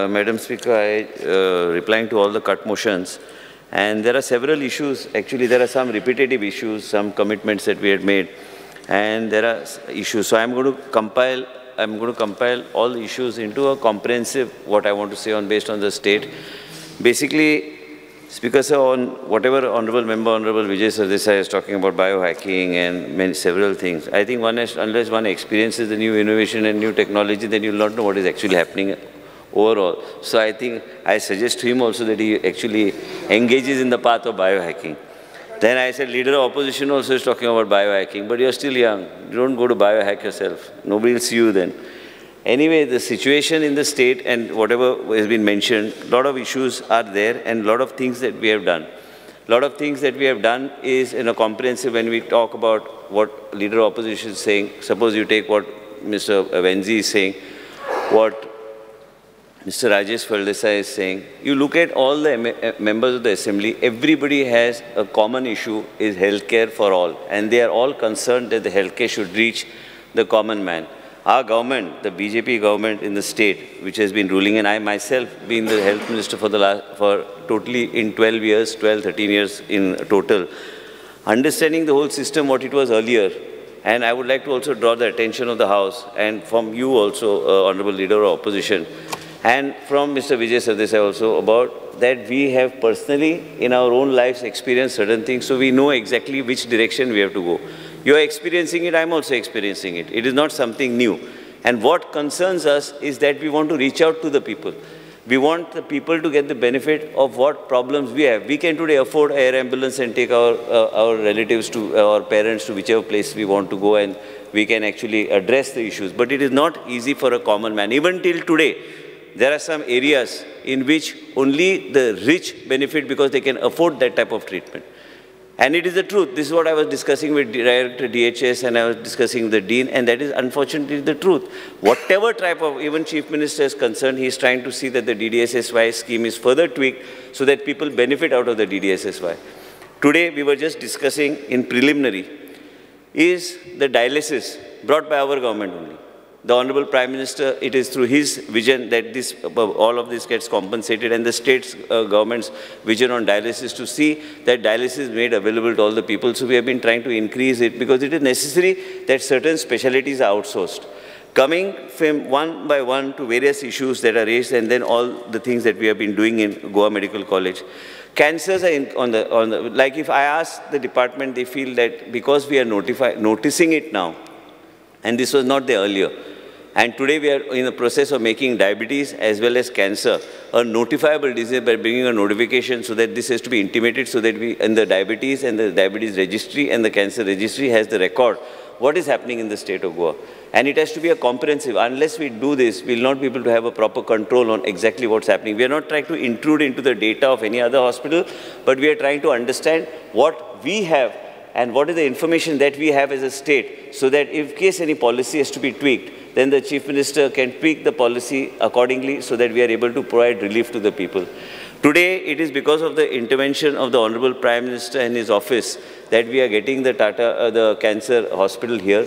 Madam Speaker, replying to all the cut motions. And there are several issues. Actually, there are some repetitive issues, some commitments that we had made. And there are issues. So I'm going to compile all the issues into a comprehensive, what I want to say on based on the state. Basically, Speaker sir, on whatever Honorable Member, Honorable Vijay Sardesai is talking about biohacking and several things, I think unless one experiences the new innovation and new technology, then you will not know what is actually happening overall. So I think I suggest to him also that he actually engages in the path of biohacking. Then I said, leader of opposition also is talking about biohacking, but you're still young. You don't go to biohack yourself. Nobody will see you then. Anyway, the situation in the state and whatever has been mentioned, a lot of issues are there and a lot of things that we have done. A lot of things that we have done is in a comprehensive, when we talk about what leader of opposition is saying, suppose you take what Mr. Venzi is saying, what Mr. Rajesh Faldesai is saying, you look at all the members of the assembly, everybody has a common issue, is healthcare for all. And they are all concerned that the healthcare should reach the common man. Our government, the BJP government in the state, which has been ruling, and I myself being the health minister for totally in 12 years, 12, 13 years in total, understanding the whole system, what it was earlier. And I would like to also draw the attention of the House and from you also, Honorable Leader of Opposition, and from Mr. Vijay Sardesai also, about that we have personally in our own lives experienced certain things, so we know exactly which direction we have to go. You are experiencing it, I am also experiencing it. It is not something new. And what concerns us is that we want to reach out to the people. We want the people to get the benefit of what problems we have. We can today afford air ambulance and take our relatives to, our parents to whichever place we want to go, and we can actually address the issues. But it is not easy for a common man. Even till today, there are some areas in which only the rich benefit because they can afford that type of treatment. And it is the truth. This is what I was discussing with Director DHS and I was discussing with the Dean, and that is unfortunately the truth. Whatever type of, even Chief Minister is concerned, he is trying to see that the DDSSY scheme is further tweaked so that people benefit out of the DDSSY. Today, we were just discussing in preliminary, is the dialysis brought by our government only. The Honorable Prime Minister, it is through his vision that this, all of this gets compensated, and the state's government's vision on dialysis to see that dialysis is made available to all the people. So we have been trying to increase it because it is necessary that certain specialties are outsourced. Coming from one by one to various issues that are raised, and then all the things that we have been doing in Goa Medical College. Cancers are like if I ask the department, they feel that because we are noticing it now, and this was not there earlier. And today we are in the process of making diabetes as well as cancer a notifiable disease by bringing a notification so that this has to be intimated so that we, in the diabetes registry and the cancer registry has the record what is happening in the state of Goa. And it has to be a comprehensive. Unless we do this, we will not be able to have a proper control on exactly what's happening. We are not trying to intrude into the data of any other hospital, but we are trying to understand what we have and what is the information that we have as a state, so that in case any policy has to be tweaked, then the Chief Minister can tweak the policy accordingly so that we are able to provide relief to the people. Today, it is because of the intervention of the Honorable Prime Minister and his office that we are getting the the cancer hospital here.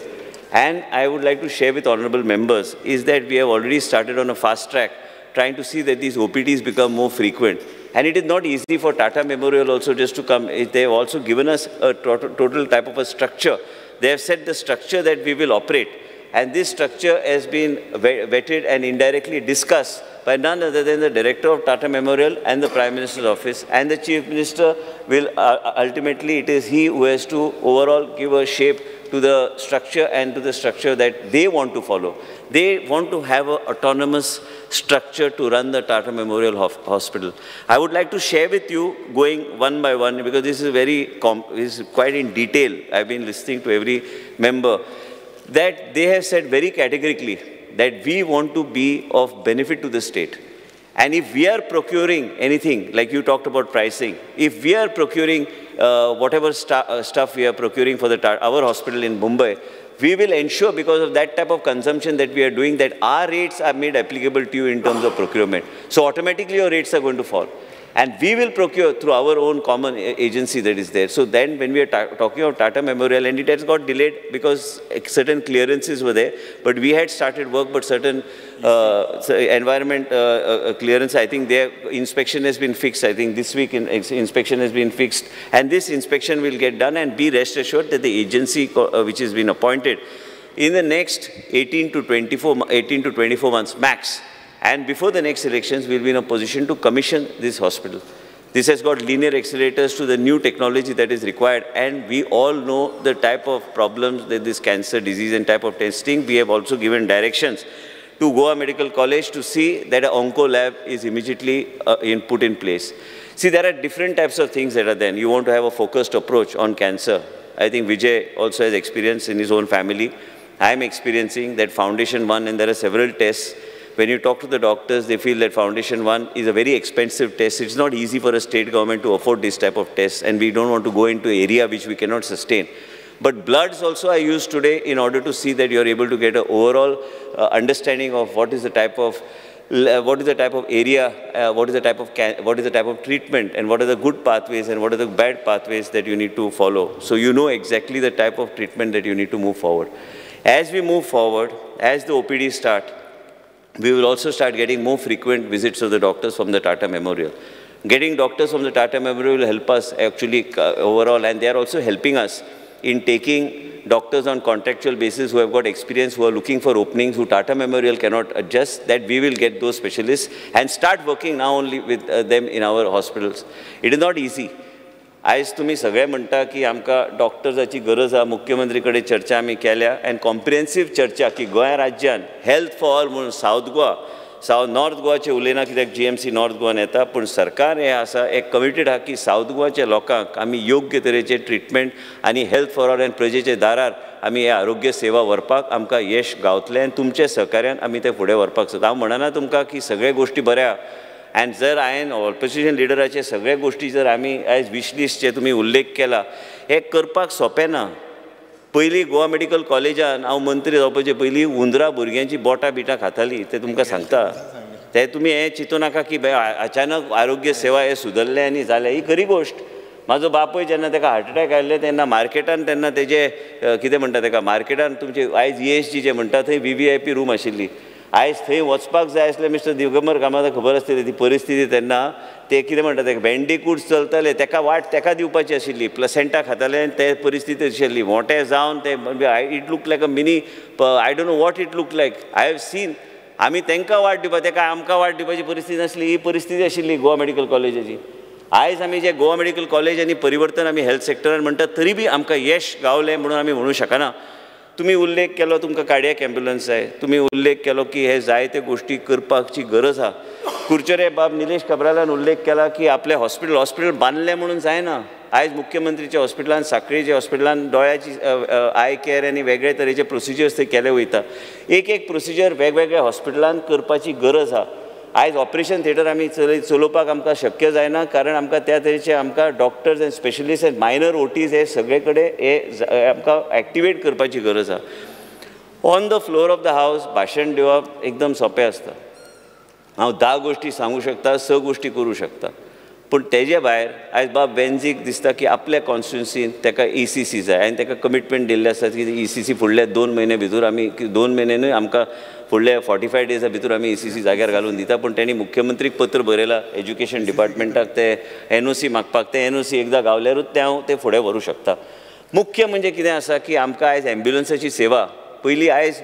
And I would like to share with honorable members is that we have already started on a fast track trying to see that these OPDs become more frequent. And it is not easy for Tata Memorial also just to come. They have also given us a total type of a structure. They have set the structure that we will operate. And this structure has been vetted and indirectly discussed by none other than the Director of Tata Memorial and the Prime Minister's Office. And the Chief Minister will ultimately, it is he who has to overall give a shape to the structure and to the structure that they want to follow. They want to have an autonomous structure to run the Tata Memorial Hospital. I would like to share with you, going one by one, because this is quite in detail. I've been listening to every member, that they have said very categorically that we want to be of benefit to the state. And if we are procuring anything, like you talked about pricing, if we are procuring whatever stuff we are procuring for our hospital in Mumbai, we will ensure, because of that type of consumption that we are doing, that our rates are made applicable to you in terms of procurement. So automatically your rates are going to fall. And we will procure through our own common agency that is there. So then when we are talking of Tata Memorial, and it has got delayed because certain clearances were there, but we had started work, but certain environment clearance, I think their inspection has been fixed. I think this week inspection has been fixed, and this inspection will get done, and be rest assured that the agency which has been appointed in the next 18 to 24 months max, and before the next elections, we will be in a position to commission this hospital. This has got linear accelerators to the new technology that is required, and we all know the type of problems that this cancer disease and type of testing. We have also given directions to Goa Medical College to see that an onco lab is immediately put in place. See, there are different types of things that are there. You want to have a focused approach on cancer. I think Vijay also has experience in his own family. I am experiencing that Foundation 1, and there are several tests. When you talk to the doctors, they feel that Foundation 1 is a very expensive test. It's not easy for a state government to afford this type of tests, and we don't want to go into an area which we cannot sustain. But bloods also are used today in order to see that you're able to get an overall understanding of what is the type of area, what is the type of treatment, and what are the good pathways and what are the bad pathways that you need to follow. So you know exactly the type of treatment that you need to move forward. As we move forward, as the OPD start, we will also start getting more frequent visits of the doctors from the Tata Memorial. Getting doctors from the Tata Memorial will help us actually overall, and they are also helping us in taking doctors on contractual basis who have got experience, who are looking for openings, who Tata Memorial cannot adjust, that we will get those specialists and start working now only with them in our hospitals. It is not easy. आज तुम्ही सगळे म्हणता की आमकां डॉक्टर्साची गरज आहा, मुख्यमंत्री कडेन चर्चा आमी केल्या, एंड कॉम्प्रिहेन्सीव चर्चा की गोंया राज्यान हेल्थ फॉर ऑल म्हणून साऊथ गोवा, नॉर्थ गोवाचे उलयना कित्याक GMC नॉर्थ गोवान येता, पूण सरकार हे आसा एक कमिटेड आहा की साऊथ गोवाच्या लोकांक आमी योग्य तरेचे ट्रिटमेंट आनी हेल्थ फॉर ऑल एंड प्रजेचे दारार आमी हे आरोग्य सेवा व्हरपाक आमकां यश गावतलें, आनी तुमच्या सहकार्यान आमी ते फुडें व्हरपाक सोदता. हांव म्हणना तुमकां की सगळे गोश्टी बऱ्या, एंड जर हांवें ऑपोजिशन लिडराचे सगळे गोश्टी जर आमी आयज विश लिस्टचे तुमी उल्लेख केला, हे करपाक सोंपें ना. पयलीं गोवा मेडिकल कॉलेजान हांव मंत्री जावपाचे पयलीं हुंदरा भुरग्यांची बोटां बिटां खातालीं, ते तुमकां सांगता. ते तुमी हें चिंतू नाका की अचानक आरोग्य सेवा हे सुदरले आनी जालें, ही खरी गोश्ट. म्हाजो बापूय जेन्ना ताका हार्ट अटॅक आयिल्ले तेन्ना मार्केटान तेन्ना तेजे कितें म्हणटा ताका मार्केटान तुमचे आयज ESG जे म्हणटा थंय VVIP रूम आशिल्ली. आयज थंय वचपाक जाय आसलें मिस्टर दिगंबर कामत खबर आसतली ती परिस्थिती तेन्ना ते कितें म्हणटा तेका बँडिकूड्स चलताले, तेका वाट तेका दिवपाची आशिल्ली, प्लसेंटा खाताले आनी ते परिस्थिती आशिल्ली. मोठे जावन ते it look like a mini, I don't know what it look like. I have seen. आमी तांकां वाट दिवपा, तेका आमकां वाट दिवपाची परिस्थिती नासली, ही परिस्थिती आशिल्ली गोवा मेडिकल कॉलेजाची. आयज आमी जे गोवा मेडिकल कॉलेज आनी परिवर्तन आमी हेल्थ सेक्टरान म्हणटा तरी बी आमकां यश गावलें म्हणून आमी म्हणूं शकना. तुम्ही उल्लेख केलो तुमकां कार्डियक एम्ब्युलन्स जाय, तुम्ही उल्लेख केलो की हे जायते गोष्टी करपाची गरज आहा. कुरचेरे बाब निलेश काब्रालान उल्लेख केला की आपले हॉस्पिटल बांदले म्हणून जायना. आयज मुख्यमंत्रीच्या हॉस्पिटलान, सांखळीच्या हॉस्पिटलान दोळ्याची आय केअर आनी वेगळे तरेचे प्रोसिजर्स थंय केले वयता. एक प्रोसिजर वेगवेगळ्या हॉस्पिटलान करपाची गरज आहा. आयज ऑपरेशन थिएटर आमी चलोवपाक आमकां शक्य जायना, कारण आमकां त्या तरेचे आमकां doctors end specialist end minor OTs हे सगळे कडेन हे आमकां एक्टिवेट करपाची गरज आहा. On the floor of the हावस भाशण दिवप एकदम सोंपें आसता. हांव 10 गोश्टी सांगूं शकता, 6 गोश्टी करूं शकता, पूण तेजे भायर आयज बाब वेन्झीक दिसता की आपल्या कॉन्स्टिट्युन्सीन ताका ECC जाय, आनी ताका कमिटमेंट दिल्ले आसा की ECC फुडल्या 2 म्हयने भितर आमी 2 म्हयन्यांनी आमकां फुडल्या 45 डेजा भितर आमी ECC जाग्यार घालून दिता. पूण तेणी मुख्यमंत्रीक पत्र बरयलां एज्युकेशन डिपार्टमेंटाक ते NOC मागपाक. ते NOC एकदां गावल्यारूच हांव ते फुडें व्हरूं शकता. मुख्य म्हणजे कितें आसा की आमकां आयज एम्ब्युलन्साची सेवा पयलीं आयज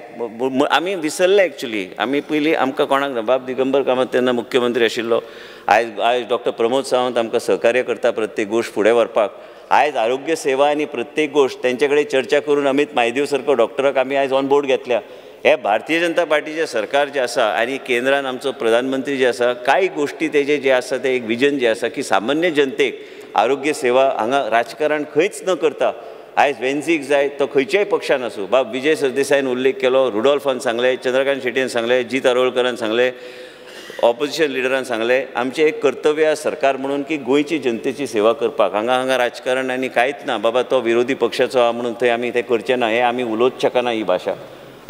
आमी विसरले एक्चुली. आमी पयलीं आमकां कोणाक ना, बाब दिगंबर कामत तेन्ना मुख्यमंत्री आशिल्लो, आयज डॉक्टर प्रमोद सावंत आमकां सहकार्य करता प्रत्येक गोश्ट फुडें व्हरपाक. आयज आरोग्य सेवा आनी प्रत्येक गोश्ट तेंचे कडेन चर्चा करून अमित म्हायदेव सारको डॉक्टराक आमी आयज ऑन बोर्ड घेतल्या. हे भारतीय जनता पार्टीचे सरकार जे आसा आनी केंद्रान आमचो प्रधानमंत्री जे आसा, कांय गोश्टी तेजे जे आसा ते एक विजन जे आसा की सामान्य जनतेक आरोग्य सेवा हांगा राजकारण खंयच न करता आयज वेन्झीक जाय तो खंयच्याय पक्षान आसूं. बाब विजय सरदेसायन उल्लेख केलो, रुडॉल्फान सांगलें, चंद्रकांत शेट्टीन सांगलें, जीत आरोळकरान सांगलें, ऑपोजिशन लिडरान सांगलें, आमचें एक कर्तव्य आसा सरकार म्हणून की गोंयची जनतेची सेवा करपाक. हांगा राजकारण आनी कांयच ना. बाबा तो विरोधी पक्षाचो आहा म्हणून थंय आमी तें करचें ना, हें आमी उलोवच शकना ही भाशा.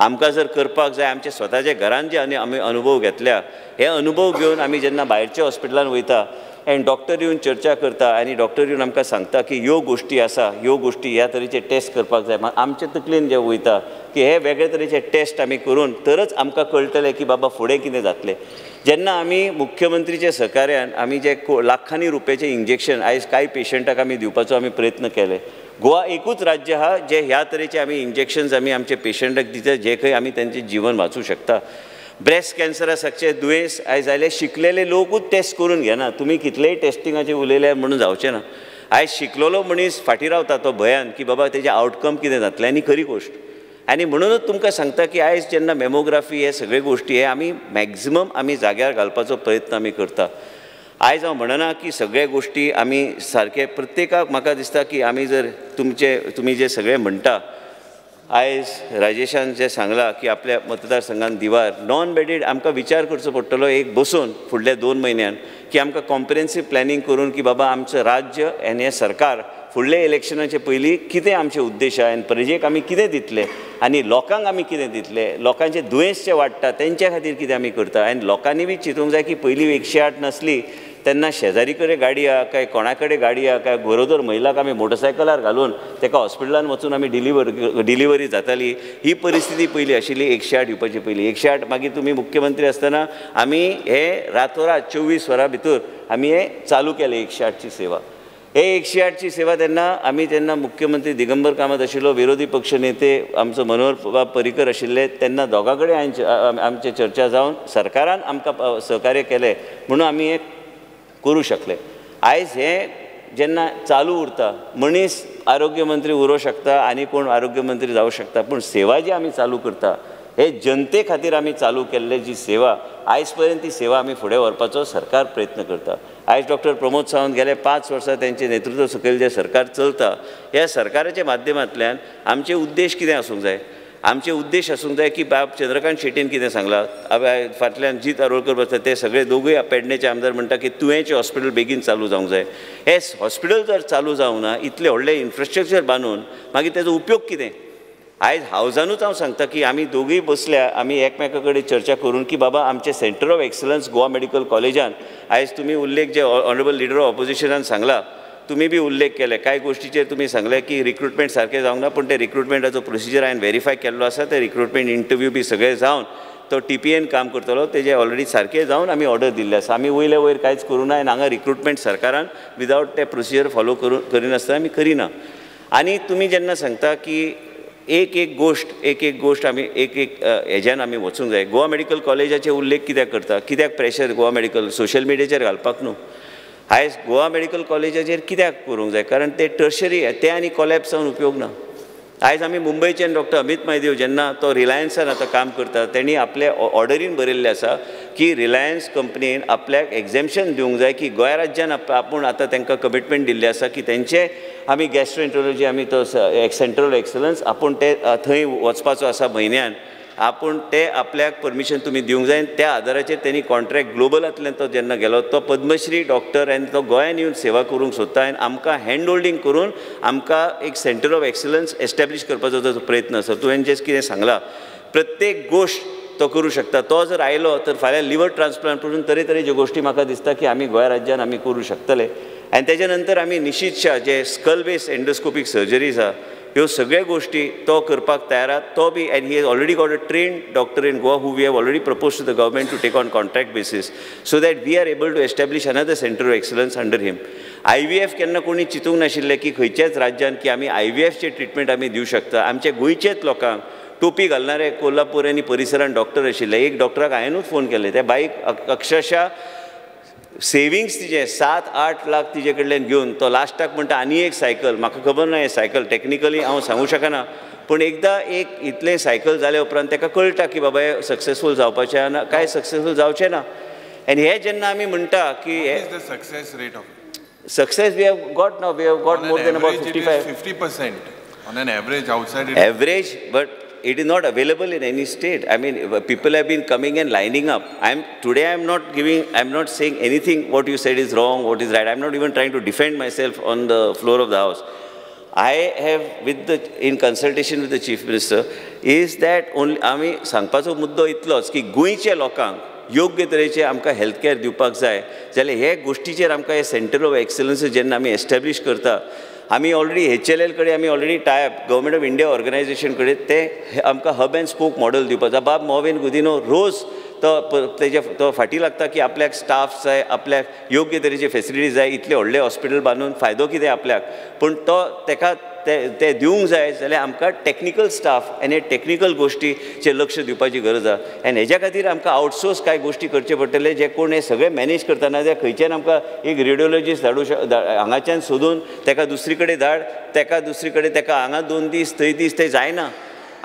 आमकां जर करपाक जाय आमच्या स्वताच्या घरान जे आमी अनुभव घेतल्या हे अनुभव घेवन आमी जेन्ना भायरच्या हॉस्पिटलान वयता आनी डॉक्टर येवन चर्चा करता आनी डॉक्टर येवन आमकां सांगता की ह्यो गोश्टी आसा ह्यो गोश्टी ह्या तरेचे टेस्ट करपाक जाय आमचे तकलेन जे वयता की हे वेगळे तरेचे टेस्ट आमी करून तरच आमकां कळटलें की बाबा फुडें कितें जातलें. जेन्ना आमी मुख्यमंत्रीचे सहकार्यान आमी जे लाखांनी रुपयाचें इंजेक्शन आयज कांय पेशंटाक आमी दिवपाचो आमी प्रयत्न केले. गोवा एकूच राज्य आहा जे ह्या तरेचे आमी इंजेक्शन्स आमी आमचे पेशंटाक दिता जे खंय आमी तेंचें जीवन वाचूं शकता. ब्रेस्ट कॅन्सरा सारखे दुयेंस आयज जाल्यार शिकलेले लोकूच टेस्ट करून घेना. तुमी कितलेय टेस्टिंगाचेर उलयल्यार म्हणून जावचें ना. आयज शिकलेलो मनीस फाटीं रावता तो भंयान की बाबा तेजें आउटकम कितें जातलें आनी खरी गोश्ट. आनी म्हणूनच तुमकां सांगता की आयज जेन्ना मॅमोग्राफी हे सगळे गोश्टी हे आमी मॅक्झिमम आमी जाग्यार घालपाचो प्रयत्न आमी करता. आयज हांव म्हणना की सगळे गोश्टी आमी सारके प्रत्येकाक म्हाका दिसता की आमी जर तुमी जे सगळे म्हणटा आयज राजेशान जे सांगलां की आपल्या मतदारसंघान दिवार नॉन बेडेड आमकां विचार करचो पडटलो एक बसून फुडल्या 2 म्हयन्यान की आमकां कॉम्प्रिहेन्सीव प्लॅनिंग करून की बाबा आमचें राज्य आनी हें सरकार फुडले इलेक्शनाचे पयलीं कितें आमचे उद्देश आहा आनी प्रजेक आमी कितें दितले आनी लोकांक आमी कितें दितले. लोकांचे दुयेंस जे वाडटा तेंच्या खातीर कितें आमी करता आनी लोकांनी बी चिंतूंक जाय की पयलीं 108 नासली तेन्ना शेजारी कडेन गाडी आहा काय कोणा कडेन गाडी आहा काय गरोदर महिलाक आमी मोटरसायकलार घालून ताका हॉस्पिटलान वचून आमी डिलिव्हरी जाताली. ही परिस्थिती पयलीं आशिल्ली 108 येवपाची पयलीं. 108 मागीर तुमी मुख्यमंत्री आसतना आमी हे रातोरात 24 वरां भितर आमी हे चालू केलें 108ची सेवा. हे 108ची सेवा तेन्ना मुख्यमंत्री दिगंबर कामत आशिल्लो विरोधी पक्ष नेते आमचो मनोहर पर्रीकर आशिल्ले तेन्ना दोगां कडेन आमचे चर्चा जावन सरकारान आमकां सहकार्य केलें म्हणून आमी हे करूं शकले. आयज हे जेन्ना चालू उरता मनीस आरोग्य मंत्री उरों शकता आनी कोण आरोग्य मंत्री जावं शकता पूण सेवा जी आमी चालू करता हे जनते खातीर आमी चालू केल्ले जी सेवा आयज पर्यंत ती सेवा आमी फुडें व्हरपाचो सरकार प्रयत्न करता. आयज डॉक्टर प्रमोद सावंत गेले 5 वर्सां तेंचे नेतृत्व सकयल जे सरकार चलता ह्या सरकाराच्या माध्यमांतल्यान आमचे उद्देश कितें आसूंक जाय. आमचे उद्देश आसूंक जाय की बाब चंद्रकांत शेट्टीन कितें सांगलां फाटल्यान जीत आरोळकर बसता ते सगळे दोगूय पेडणेचे आमदार म्हणटा की तुवेंचें हॉस्पिटल बेगीन चालू जावंक जाय. हे हॉस्पिटल जर चालू जावं ना इतले व्हडले इन्फ्रास्ट्रक्चर बांदून मागीर तेजो उपयोग कितें. आयज हावजानूच हांव सांगता की आमी दोगूय बसल्या आमी एकमेका कडेन चर्चा करून की बाबा आमचे centre of excellence Goa medical कॉलेजान आयज तुमी उल्लेख जे ऑनरेबल लिडर ऑफ ऑपोजिशनान सांगला तुमी बी उल्लेख केले कांय गोश्टीचेर तुमी सांगले की रिक्रुटमेंट सारकें जावंक ना पूण ते रिक्रुटमेंटाचो प्रोसिजर हांवें व्हेरीफाय केल्लो आसा. ते रिक्रुटमेंट इंटरव्यू बी सगळे जावन तो TPN काम करतलो तेजे ऑलरेडी सारकें जावन आमी ऑर्डर दिल्ले आसा. आमी वयले वयर कांयच करूं ना आनी हांगा रिक्रुटमेंट सरकारान विदावट ते प्रोसिजर फॉलो करिनासतना आमी करिना. आनी तुमी जेन्ना सांगता की एक गोश्ट आमी एक हेज्यान आमी वचूंक जाय. गोवा मेडिकल कॉलेजाचे उल्लेख कित्याक करता कित्याक प्रेशर गोवा मेडिकल सोशल मिडियाचेर घालपाक न्हू. आयज गोवा मेडिकल कॉलेजाचेर कित्याक करूंक जाय कारण ते टर्शरी ते आनी कॉलेप्स जावन उपयोग ना. आयज आमी मुंबयच्यान डॉक्टर अमित मैदेव जेन्ना तो रिलायन्सान आतां काम करता तेणी आपले ऑर्डरीन बरयल्लें आसा की रिलायन्स कंपनीन आपल्याक एक्झेम्पशन दिवंक जाय की गोंय राज्यान आपूण आतां तांकां कमिटमेंट दिल्लें आसा की तेंचे आमी गॅस्ट्रोएंटरोलॉजी आमी तो सेंटर ऑफ एक्सलन्स आपूण ते थंय वचपाचो आसा म्हयन्यान आपूण ते आपल्याक परमिशन तुमी दिवंक जाय. त्या आदाराचेर तेणी कॉन्ट्रॅक्ट ग्लोबलांतल्यान तो जेन्ना गेलो तो पद्मश्री डॉक्टर आनी तो गोंयान येवन सेवा करूंक सोदता आनी आमकां हँड होल्डिंग करून आमकां एक सेंटर ऑफ एक्सलन्स एस्टॅब्लीश करपाचो ताचो प्रयत्न आसा. तुवें जें कितें सांगलां प्रत्येक गोश्ट तो करूं शकता. तो जर आयलो तर फाल्यां लिवर ट्रान्सप्लांट करून तरेतरेच्यो गोश्टी म्हाका दिसता की आमी गोंय राज्यान आमी करूं शकतले. आनी तेज्या नंतर आमी निशीतशा जे स्कल बेस एंडोस्कोपीक सर्जरीज आहा ह्यो सगळ्यो गोश्टी तो करपाक तयार आहा. तो बी and he has already got a trained doctor in Goa who we have already propose to the government to take on contract basis so that we are able to establish another centre of excellence under him. IVF केन्ना कोणी चिंतूंक नाशिल्लें की खंयच्याच राज्यान की आमी IVFचे treatment आमी दिवं शकता. आमच्या गोंयचेच लोकांक टोपी घालणारे कोल्हापूर आनी परिसरान डॉक्टर आशिल्ले. एक डॉक्टराक हांवेनूच फोन केले त्या बाईक अक्षरशा सेविंग्स तिजे 7-8 लाख तिजे कडल्यान घेवन तो लास्टाक म्हणटा आनी एक सायकल म्हाका खबर ना हें सायकल टॅक्निकली हांव सांगूं शकना पूण एकदां एक इतलें सायकल जाल्या उपरांत ताका कळटा की बाबा हें सक्सेसफूल जावपाचें ना काय सक्सेसफूल जावचें ना. आनी हे जेन्ना आमी म्हणटा की success rate of success we have got now we have got more than about 50% on an average outside average but it is not available in any state. I mean people have been coming and lining up. I'm not saying anything what you said is wrong, what is right. I'm not even trying to defend myself on the floor of the house. I have in consultation with the Chief Minister is that only आमी सांगपाचो मुद्दो इतलोच की गोंयच्या लोकांक योग्य तरेचे आमकां हेल्थ कॅर दिवपाक जाय जाल्यार हे गोश्टीचेर आमकां हे सेंटर ऑफ एक्सलन्स जेन्ना आमी एस्टॅब्लीश करता आमी ऑलरेडी HLL कडेन आमी already type government of India organization कडेन ते आमकां हब एंड स्पोक मॉडेल दिवपाचो बाब मोविन गुदिनो रोज तो फाटी लागता की आपल्याक स्टाफ जाय आपल्याक योग्य तरेचे फेसिलिटीज जाय इतले व्हडले हॉस्पिटल बांदून फायदो कितें आपल्याक पूण तो तेका ते दिवंक जाय जाल्यार आमकां टॅक्निकल स्टाफ आनी टॅक्निकल गोश्टीचेर लक्ष दिवपाची गरज आसा आनी हेज्या खातीर आमकां आउटसोर्स कांय गोश्टी करचे पडटले जे कोण हे सगळे मॅनेज करतना ते खंयच्यान आमकां एक रेडिओलॉजिस्ट हांगाच्यान सोदून तेका दुसरी कडेन धाड तेका दुसरी कडेन तेका हांगा 2 दीस थंय दीस तें जायना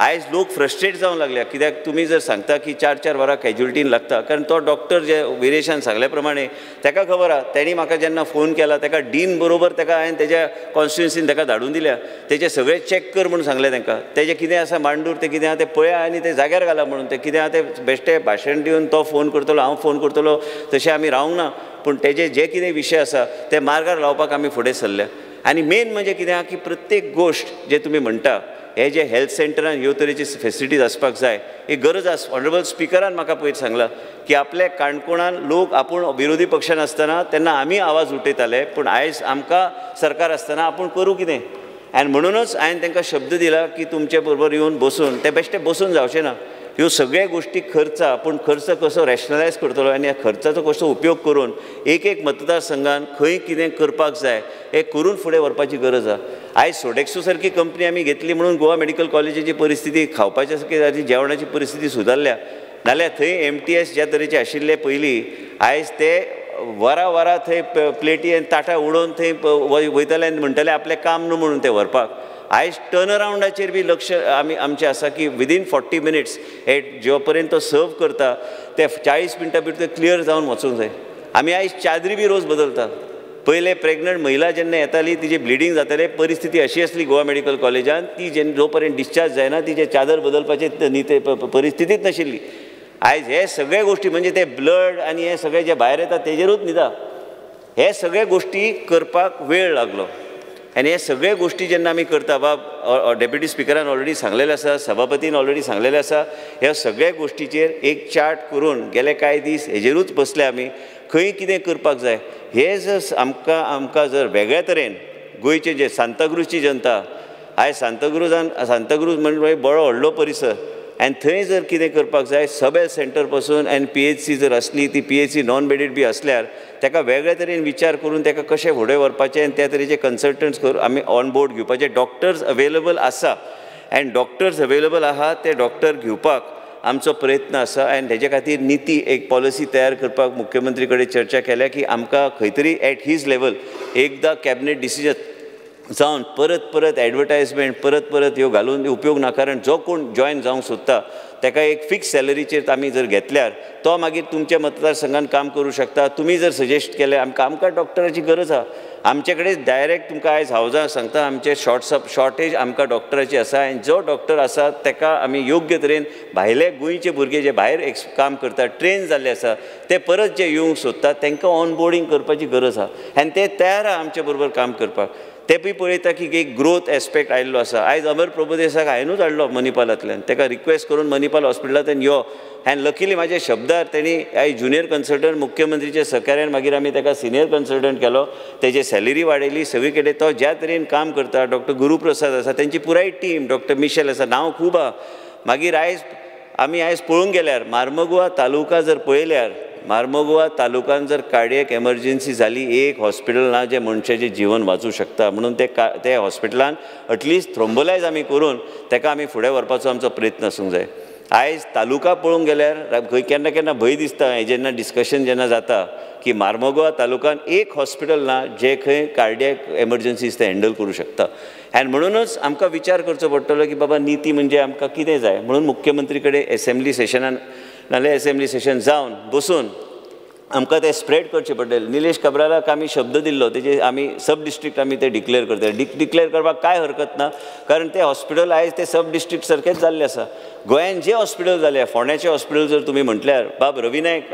आयज लोक फ्रस्ट्रेट जावंक लागल्या कित्याक तुमी जर सांगता की 4-4 वरां कॅज्युलिटीन लागता कारण तो डॉक्टर जे विरेशान सांगल्या प्रमाणे तेका खबर आहा तेणी म्हाका जेन्ना फोन केला तेका डीन बरोबर तेका हांवें तेज्या कॉन्स्टिट्युन्सीन तेका धाडून दिल्या तेजे सगळे चॅक कर म्हणून सांगलें तांकां तेजें कितें आसा मांडूर तें कितें आहा तें पळया आनी तें जाग्यार घाला म्हणून तें कितें आहा तें बेश्टें भाशण दिवन तो फोन करतलो हांव फोन करतलो तशें आमी रावंक ना पूण तेजे जे कितें विशय आसा ते मार्गार लावपाक आमी फुडें सरल्या आनी मेन म्हणजे कितें आहा की प्रत्येक गोश्ट जे तुमी म्हणटा हे जे हेल्थ सेंटरान ह्यो तरेची फेसिलिटीज आसपाक जाय ही गरज आसा ऑनरेबल स्पिकरान म्हाका पयर सांगलां की आपल्या काणकोणान लोक आपूण विरोधी पक्षान आसतना तेन्ना आमी आवाज उठयताले पूण आयज आमकां सरकार आसतना आपूण करूं कितें आनी म्हणूनच हांवें तांकां शब्द दिला की तुमचे बरोबर येवन बसून ते बेश्टे बसून जावचें ना ह्यो सगळे गोश्टी खर्च पूण खर्च कसो रॅशनलायज करतलो आनी ह्या खर्चाचो कसो उपयोग करून एक मतदारसंघान खंय कितें करपाक जाय हें करून फुडें व्हरपाची गरज आसा आयज सोडेक्सो सारकी कंपनी आमी घेतली म्हणून गोवा मेडिकल कॉलेजीची परिस्थिती खावपाच्या सारकी जेवणाची परिस्थिती सुदारल्या नाल्यार थंय MTS ज्या तरेचे आशिल्ले पयलीं आयज ते वरां थंय प्लेटी आनी ताटां उडोवन थंय वयतले आनी म्हणटले आपलें काम न्हू म्हणून ते व्हरपाक आयज टर्न अरावंडाचेर बी लक्ष आमचें आसा की विदीन 40 मिनिट्स हे जो पर्यंत तो सर्व करता ते 40 मिनटां भितर क्लियर जावन वचूंक जाय आमी आयज चादरी बी रोज बदलता पयले प्रेग्नंट महिला जेन्ना येताली तिची ब्लिडींग जाताले परिस्थिती अशी आसली गोवा मेडिकल कॉलेजान ती जो पर्यंत डिस्चार्ज जायना तिचे चादर बदलपाची परिस्थितीच नाशिल्ली आयज हे सगळे गोश्टी म्हणजे ते ब्लड आनी हे सगळे जे भायर येता तेजेरूच न्हिदा हे सगळे गोश्टी करपाक वेळ लागलो आनी हे सगळे गोश्टी जेन्ना आमी करता डेप्युटी स्पिकरान ऑलरेडी सांगलेलें आसा सभापतीन ऑलरेडी सांगलेलें आसा ह्या सगळ्या गोश्टीचेर एक चार्ट करून गेले कांय दीस हेजेरूच बसले आमी खंय कितें करपाक जाय हे जर आमकां जर वेगळ्या तरेन गोंयचे जे सांताक्रूजची जनता आयज सांताक्रूज म्हणजे बरो व्हडलो परिसर आनी थंय जर कितें करपाक जाय सब हेल्थ सेंटर पासून आनी PHC जर आसली ती PHC नॉन बेडेड बी आसल्यार तेका वेगळ्या तरेन विचार करून तेका कशें फुडें व्हरपाचें आनी त्या तरेचे कन्सल्टंट्स करून आमी ऑन बोर्ड घेवपाचे डॉक्टर्स अवेलेबल आसा आनी डॉक्टर्स अवेलेबल आहा ते डॉक्टर घेवपाक आमचो प्रयत्न आसा आनी तेजे खातीर निती एक पॉलिसी तयार करपाक मुख्यमंत्री कडेन चर्चा केल्या की आमकां खंय तरी एट हीज लेवल एकदां कॅबिनेट डिसिजन जावन परत एडवर्टायजमेंट परत ह्यो घालून उपयोग ना कारण जो कोण जॉयन जावंक सोदता तेका एक फिक्स सॅलरीचेर आमी जर घेतल्यार तो मागीर तुमच्या मतदारसंघान काम करूं शकता तुमी जर सजेस्ट केलें आमकां डॉक्टराची गरज आहा आमचे कडेन डायरेक्ट तुमकां आयज हावजां सांगता आमचे शॉर्टेज आमकां डॉक्टराची आसा आनी जो डॉक्टर आसा तेका आमी योग्य तरेन भायले गोंयचे भुरगे जे भायर काम करतात ट्रेन जाल्ले आसा ते परत जे येवंक सोदतात तांकां ऑन बोर्डींग करपाची गरज आहा आनी ते तयार आहा आमचे बरोबर काम करपाक ते बी पळयता की एक ग्रोथ एस्पेक्ट आयिल्लो आसा आयज अमर प्रभुदेसाक हांवेंनूच हाडलो मणिपालांतल्यान ताका रिक्वेस्ट करून मणिपाल हॉस्पिटलांतल्यान यो आनी लकीली म्हाज्या शब्दार तेणी आयज जुनियर कन्सल्टंट मुख्यमंत्रीचे सहकार्यान मागीर आमी ताका सिनियर कन्सल्टंट केलो तेजी सॅलरी वाडयली सगळे कडेन तो ज्या तरेन काम करता डॉक्टर गुरुप्रसाद आसा तेंची पुराय टीम डॉक्टर मिशेल आसा नांव खूब आहा मागीर आमी आयज पळोवंक गेल्यार मार्मगोवा तालुका जर पळयल्यार मार्मगोवा तालुकान जर कार्डियक एमर्जन्सी जाली एक हॉस्पिटल ना जे मनशाचें जीवन वाचूं शकता म्हणून ते हॉस्पिटलान अटलिस्ट थ्रोम्बोलायज आमी करून ताका आमी फुडें व्हरपाचो आमचो प्रयत्न आसूंक जाय आयज तालुका पळोवंक गेल्यार खंय केन्ना भंय दिसता हें जेन्ना डिस्कशन जेन्ना जाता की मार्मगोवा तालुकान एक हॉस्पिटल ना जे खंय कार्डियक एमर्जन्सीज ते हँडल करूं शकता आनी म्हणूनच आमकां विचार करचो पडटलो की बाबा निती म्हणजे आमकां कितें जाय म्हणून मुख्यमंत्री कडेन असेंब्ली सेशनान नाल्यार असेंब्ली सेशन जावन बसून आमकां ते स्प्रेड करचें पडटलें निलेश काब्रालाक आमी शब्द दिल्लो तेजे आमी सब डिस्ट्रिक्ट आमी ते डिक्लेअर करतले डिक्लेअर करपाक कांय हरकत ना कारण ते हॉस्पिटल आयज ते सब डिस्ट्रिक्ट सारकेच जाल्ले आसा गोंयांत जे हॉस्पिटल जाले, फोंड्याचें हॉस्पिटल जर तुमी म्हटल्यार बाब रवी नायक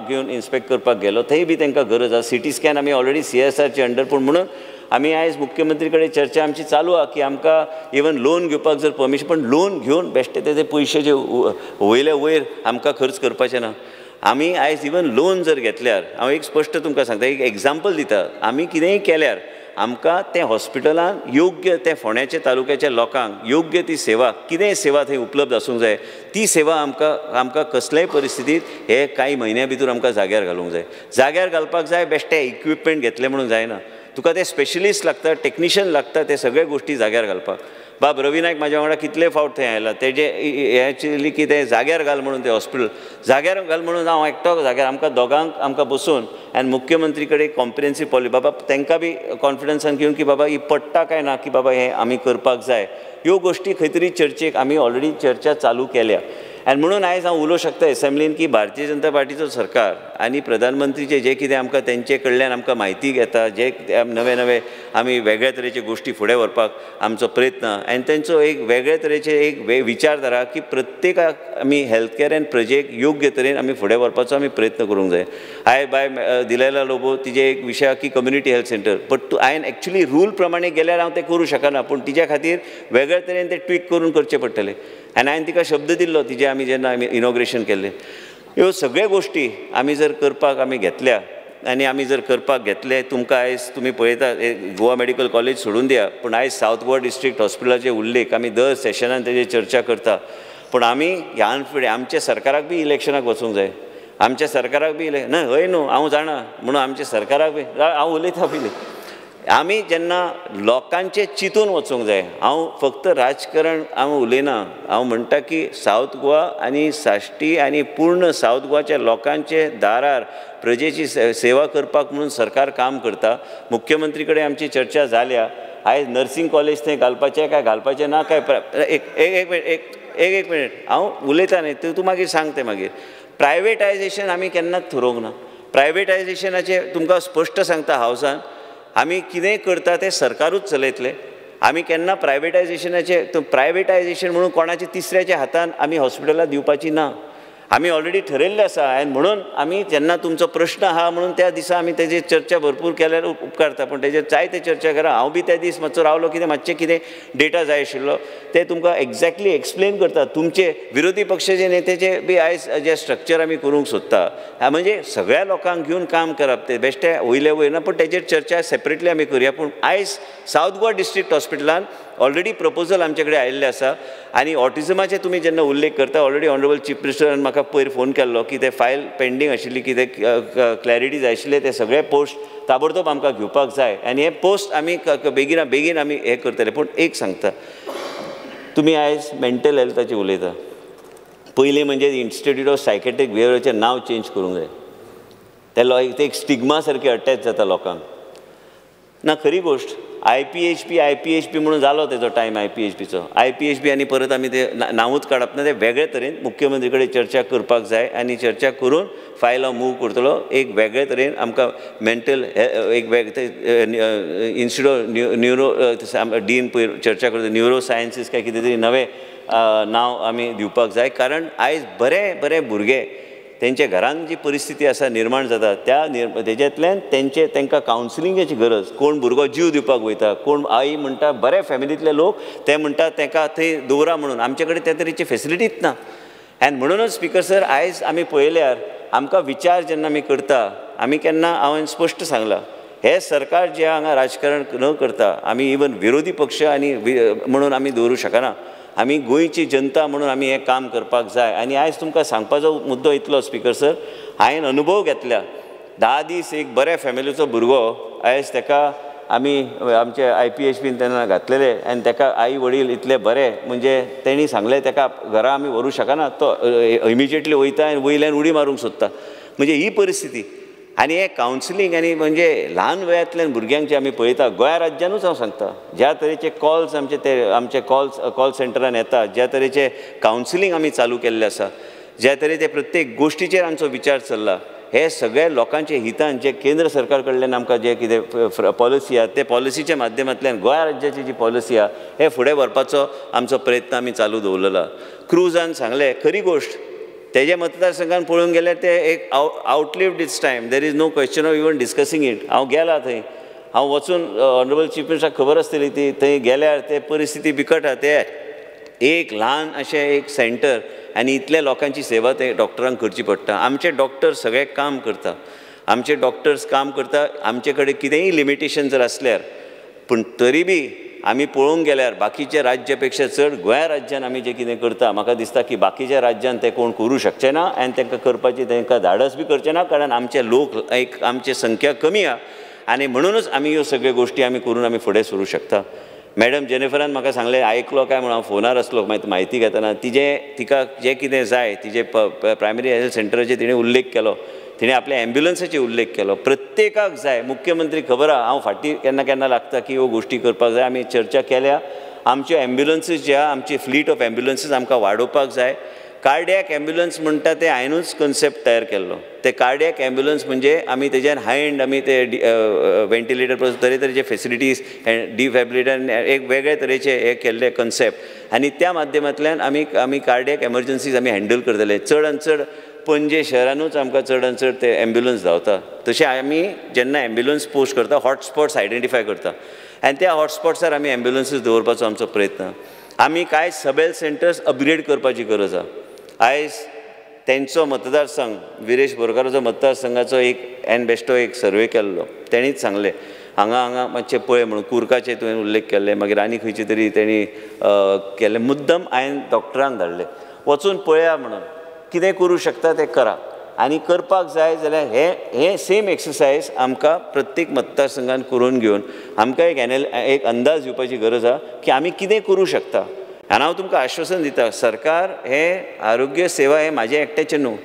घेवन इन्स्पेक्ट करपाक गेलो, थंय बी तांकां गरज आसा. CT स्कॅन आमी ऑलरेडी CSRचे अंडर, पूण म्हणून आमी आयज मुख्यमंत्री कडेन चर्चा आमची चालू आहा की आमकां इवन लोन घेवपाक जर परमिशन, पण लोन घेवन बेश्टे तेजे पयशे जे वयले वयर आमकां खर्च करपाचे ना. आमी आयज इवन लोन जर घेतल्यार, हांव एक स्पश्ट तुमकां सांगता, एक एग्जाम्पल दिता, आमी कितेंय केल्यार आमकां त्या हॉस्पिटलान योग्य त्या फोंड्याच्या तालुक्याच्या लोकांक योग्य ती सेवा, कितेंय सेवा थंय उपलब्ध आसूंक जाय. ती सेवा आमकां कसलेय परिस्थितीत हे कांय म्हयन्या भितर आमकां जाग्यार घालूंक जाय. जाग्यार घालपाक जाय बेश्टे इक्विपमेंट घेतले म्हणून जायना. तुका ते स्पेशलिस्ट लागता, टेक्निशियन लागता, ते सगळे गोश्टी जाग्यार घालपाक. बाब रवी नायक म्हाज्या वांगडा कितले फावट थंय आयला, तेजे एक्चुअली कितें जाग्यार घाल म्हणून ते हॉस्पिटल जाग्यार घाल म्हणून हांव एकटो जाग्यार, आमकां दोगांक आमकां बसून आनी मुख्यमंत्री कडेन कॉम्प्रिहेन्सीव पॉलिसी, बाबा तांकां बी कॉन्फिडन्सान घेवन की बाबा ही पडटा काय ना, की बाबा हें आमी करपाक जाय. ह्यो गोश्टी खंय तरी चर्चेक आमी ऑलरेडी चर्चा चालू केल्या. आनी म्हणून आयज हांव उलोवंक शकता एसेंब्लीन की भारतीय जनता पार्टीचो सरकार आनी प्रधानमंत्रीचे जे कितें आमकां तेंचे कडल्यान आमकां म्हायती घेता, जे नवे नवे आमी वेगळ्या तरेचे गोश्टी फुडें व्हरपाक आमचो प्रयत्न, आनी तेंचो एक वेगळे तरेचे एक विचारधारा की प्रत्येकाक आमी हेल्थ कॅर आनी प्रजेक योग्य तरेन आमी फुडें व्हरपाचो आमी प्रयत्न करूंक जाय. बाय दिलेला लोबो तिजे एक विशय की कम्युनिटी हेल्थ सेंटर, बट हांवें एक्चुअली रूल प्रमाणे गेल्यार हांव तें करूं शकना, पूण तिच्या खातीर वेगळे तरेन तें ट्वीक करून करचें पडटलें. आनी हांवें तिका शब्द दिल्लो तिजे आमी जेन्ना आमी इनॉग्रेशन केल्लें. ह्यो सगळे गोश्टी आमी जर करपाक आमी घेतल्या आनी आमी जर करपाक घेतले, तुमकां आयज तुमी पळयता गोवा मेडिकल कॉलेज सोडून दिया, पूण आयज सावथ गोवा डिस्ट्रिक्ट हॉस्पिटलाचे उल्लेख आमी दर सेशनान तेजेर चर्चा करता. पूण आमी ह्यान फुडें आमच्या सरकाराक बी इलेक्शनाक वचूंक जाय. आमच्या सरकाराक बी ना हय न्हू, हांव जाणा म्हणून आमच्या सरकाराक बी हांव उलयता पयलीं आमी जेन्ना लोकांचे चिंतून वचूंक जाय. हांव फक्त राजकारण हांव उलयना, हांव म्हणटा की सावथ गोवा आनी साश्टी आनी पूर्ण सावथ गोवाच्या लोकांचे दारार प्रजेची सेवा करपाक म्हणून सरकार काम करता. मुख्यमंत्री कडेन आमची चर्चा जाल्या. आयज नर्सिंग कॉलेज थंय घालपाचें काय घालपाचें ना काय, एक मिनीट हांव उलयता न्ही, तूं मागीर सांग तें मागीर. प्रायवेटायजेशन आमी केन्नाच थारोवंक ना. प्रायवेटायजेशनाचे तुमकां स्पश्ट सांगता हावसान, आमी कितेंय करता तें सरकारूच चलयतले. आमी केन्ना प्रायवेटायजेशन म्हणून कोणाच्या तिसऱ्याच्या हातान आमी हॉस्पिटलां दिवपाची ना. आमी ऑलरेडी ठरयल्लें आसा. आनी म्हणून आमी जेन्ना तुमचो प्रश्न आहा म्हणून त्या दिसा आमी तेजेर चर्चा भरपूर केल्यार उपकारता, पूण तेजेर जायते चर्चा करा. हांव बी त्या दीस मातसो रावलो, कितें मातशें कितें डेटा जाय आशिल्लो ते तुमकां एक्झॅक्टली एक्सप्लेन करता. तुमचे विरोधी पक्षाचे नेत्याचे बी आयज जे स्ट्रक्चर आमी करूंक सोदता, म्हणजे सगळ्या लोकांक घेवन काम करप ते बेश्टे वयले वयर ना, पूण तेजेर चर्चा सेपरेटली आमी करुया. पूण आयज सावथ गोवा डिस्ट्रिक्ट हॉस्पिटलान ऑलरेडी प्रपोजल आमचे कडेन आयिल्ले आसा. आनी ऑटिझमाचे तुमी जेन्ना उल्लेख करता, ऑलरेडी ऑनरेबल चीफ मिनिस्टरान म्हाका पयर फोन केल्लो की ते फायल पेंडींग आशिल्ली, कितें क्लॅरिटी जाय आशिल्ले, ते सगळे पोस्ट ताबडतोब आमकां घेवपाक जाय. आनी हे पोस्ट आमी बेगीन आमी हे करतले. पूण एक सांगता, तुमी आयज मेंटल हेल्थाचेर उलयता. पयलीं म्हणजे इन्स्टिट्यूट ऑफ सायकेट्रीक बिहेवियराचें नांव चेंज करूंक जाय. ते एक स्टिग्मा सारकें अटॅच जाता लोकांक. ना खरी गोश्ट, IPHP म्हणून जालो तेजो टायम IPHPचो. IPHP आनी परत आमी ते नांवूच काडप ना. ते वेगळे तरेन मुख्यमंत्री कडेन चर्चा करपाक जाय आनी चर्चा करून फायल हांव मूव करतलो. एक वेगळे तरेन आमकां मेंटल एक इन्स्टिट्यूट ऑफ न्युरो डीन पयर चर्चा करता, न्युरो सायन्सीस काय कितें तरी नवें नांव आमी दिवपाक जाय. कारण आयज बरे भुरगे तेंच्या घरान जी परिस्थिती आसा निर्माण जाता, तेज्यांतल्यान तांकां कावन्सिलिंगाची गरज. कोण भुरगो जीव दिवपाक वयता, कोण आई म्हणटा, बऱ्या फॅमिलींतले लोक ते म्हणटा तांकां थंय दवरा म्हणून. आमचे कडेन त्या तरेची फेसिलिटीच ना. आनी म्हणूनच स्पिकर सर, आयज आमी पळयल्यार आमकां विचार जेन्ना आमी करता, आमी केन्ना हांवें स्पश्ट सांगलां, हे सरकार जे हांगा राजकारण न करता, आमी इवन विरोधी पक्ष आनी म्हणून आमी दवरूं शकना. आमी गोंयची जनता म्हणून आमी हें काम करपाक जाय. आनी आयज तुमकां सांगपाचो मुद्दो इतलो स्पिकर सर, हांवें अनुभव घेतल्या. 10 दीस एक बऱ्या फॅमिलीचो भुरगो, आयज ताका आमी आमचे IPHPन तेन्ना घातलेले आनी ताका आई वडील इतले बरे, म्हणजे तेणी सांगलें ताका घरा आमी व्हरूं शकना, तो इमिजिएटली वयता आनी वयल्यान उडी मारूंक सोदता. म्हणजे ही परिस्थिती. आनी हे कावन्सिलींग आनी म्हणजे ल्हान वयातल्यान भुरग्यांक जे आमी पळयता, गोंया राज्यानूच हांव सांगता, ज्या तरेचे कॉल्स आमचे कॉल सेंटरान येता, ज्या तरेचे कावन्सिलींग आमी चालू केल्लें आसा, ज्या तरेचे प्रत्येक गोश्टीचेर आमचो विचार चल्ला, हे सगळे लोकांचे हितान जे केंद्र सरकार कडल्यान आमकां जे कितें पॉलिसी आहा ते पॉलिसीच्या माध्यमांतल्यान गोंय राज्याची जी पॉलिसी आहा हे फुडें व्हरपाचो आमचो प्रयत्न आमी चालू दवरलेलो. क्रुजान सांगलें खरी गोश्ट, तेजे मतदारसंघान पळोवंक गेल्यार ते एक outlived its time. There is no question of even discussing it. हांव गेला थंय, हांव वचून ऑनरेबल चीफ मिनिस्टराक खबर आसतली ती, थंय गेल्यार ते परिस्थिती बिकट आहा. ते एक ल्हान अशें एक सेंटर आनी इतल्या लोकांची सेवा ते डॉक्टरांक करची पडटा. आमचे डॉक्टर सगळे काम करता, आमचे डॉक्टर्स काम करता. आमचे कडेन कितेंय लिमिटेशन जर आसल्यार पूण तरी बी आमी पळोवंक गेल्यार बाकीच्या राज्या पेक्षा चड गोंय राज्यान आमी जें कितें करता, म्हाका दिसता की बाकीच्या राज्यान ते कोण करूं शकचे ना आनी तांकां करपाची तांकां धाडस बी करचें ना, कारण आमचे लोक एक आमची संख्या कमी आहा आनी म्हणूनच आमी ह्यो सगळ्यो गोश्टी आमी करून आमी फुडें सरूं शकता. मॅडम जेनिफरान म्हाका सांगलें, आयकलो काय म्हणून हांव फोनार आसलो म्हायती घेतना, तिका जें कितें जाय तिजे प्रायमरी हेल्थ सेंटराचे तिणें उल्लेख केलो, तिणें आपल्या एम्ब्युलन्साचे उल्लेख केलो. प्रत्येकाक जाय, मुख्यमंत्री खबर आहा हांव फाटीं केन्ना केन्ना लागता की ह्यो गोश्टी करपाक जाय. आमी चर्चा केल्या, आमच्यो एम्ब्युलन्सीस जे आहा, आमची फ्लीट ऑफ एम्ब्युलन्सीस आमकां वाडोवपाक जाय. कार्डियॅक एम्ब्युलन्स म्हणटा ते हांवेनूच कन्सेप्ट तयार केल्लो. ते कार्डियॅक एम्ब्युलन्स म्हणजे आमी तेज्यान हाय एंड आमी ते वेंटिलेटर पासून तरेतरेचे फेसिलिटीज, डिफॅब्रिलेटर, एक वेगळे तरेचे हे केल्ले कन्सेप्ट, आनी त्या माध्यमांतल्यान आमी कार्डियॅक एमर्जन्सीज आमी हँडल करतले. चड आनी चड पणजे शहरानूच आमकां चड आनी चड ते एम्ब्युलन्स धांवता. तशें आमी जेन्ना एम्ब्युलन्स पोस्ट करता, हॉटस्पॉट्स आयडेंटिफाय करता आनी त्या हॉटस्पॉट्सार आमी एम्ब्युलन्सीस दवरपाचो आमचो प्रयत्न. आमी कांय सब हेल्थ सेंटर्स अपग्रेड करपाची गरज आहा. आयज तेंचो मतदारसंघ, विरेश बोरकाराचो मतदारसंघाचो एक बेश्टो एक सर्वे केल्लो, तेणीच सांगलें हांगा मातशें पळय म्हणून. कुर्काचे तुवें उल्लेख केल्ले, मागीर आनी खंयचे तरी तेणी केल्ले. मुद्दम हांवें डॉक्टरांक धाडलें, वचून पळया म्हणून, कितें करूं शकता तें करा. आनी करपाक जाय जाल्यार हे सेम एक्सरसायज आमकां प्रत्येक मतदारसंघान करून घेवन आमकां एक अंदाज दिवपाची गरज आहा की आमी कितें करूं शकता. आनी हांव तुमकां आश्वासन दिता, सरकार हे आरोग्य सेवा हे म्हाजे एकट्याचें न्हू.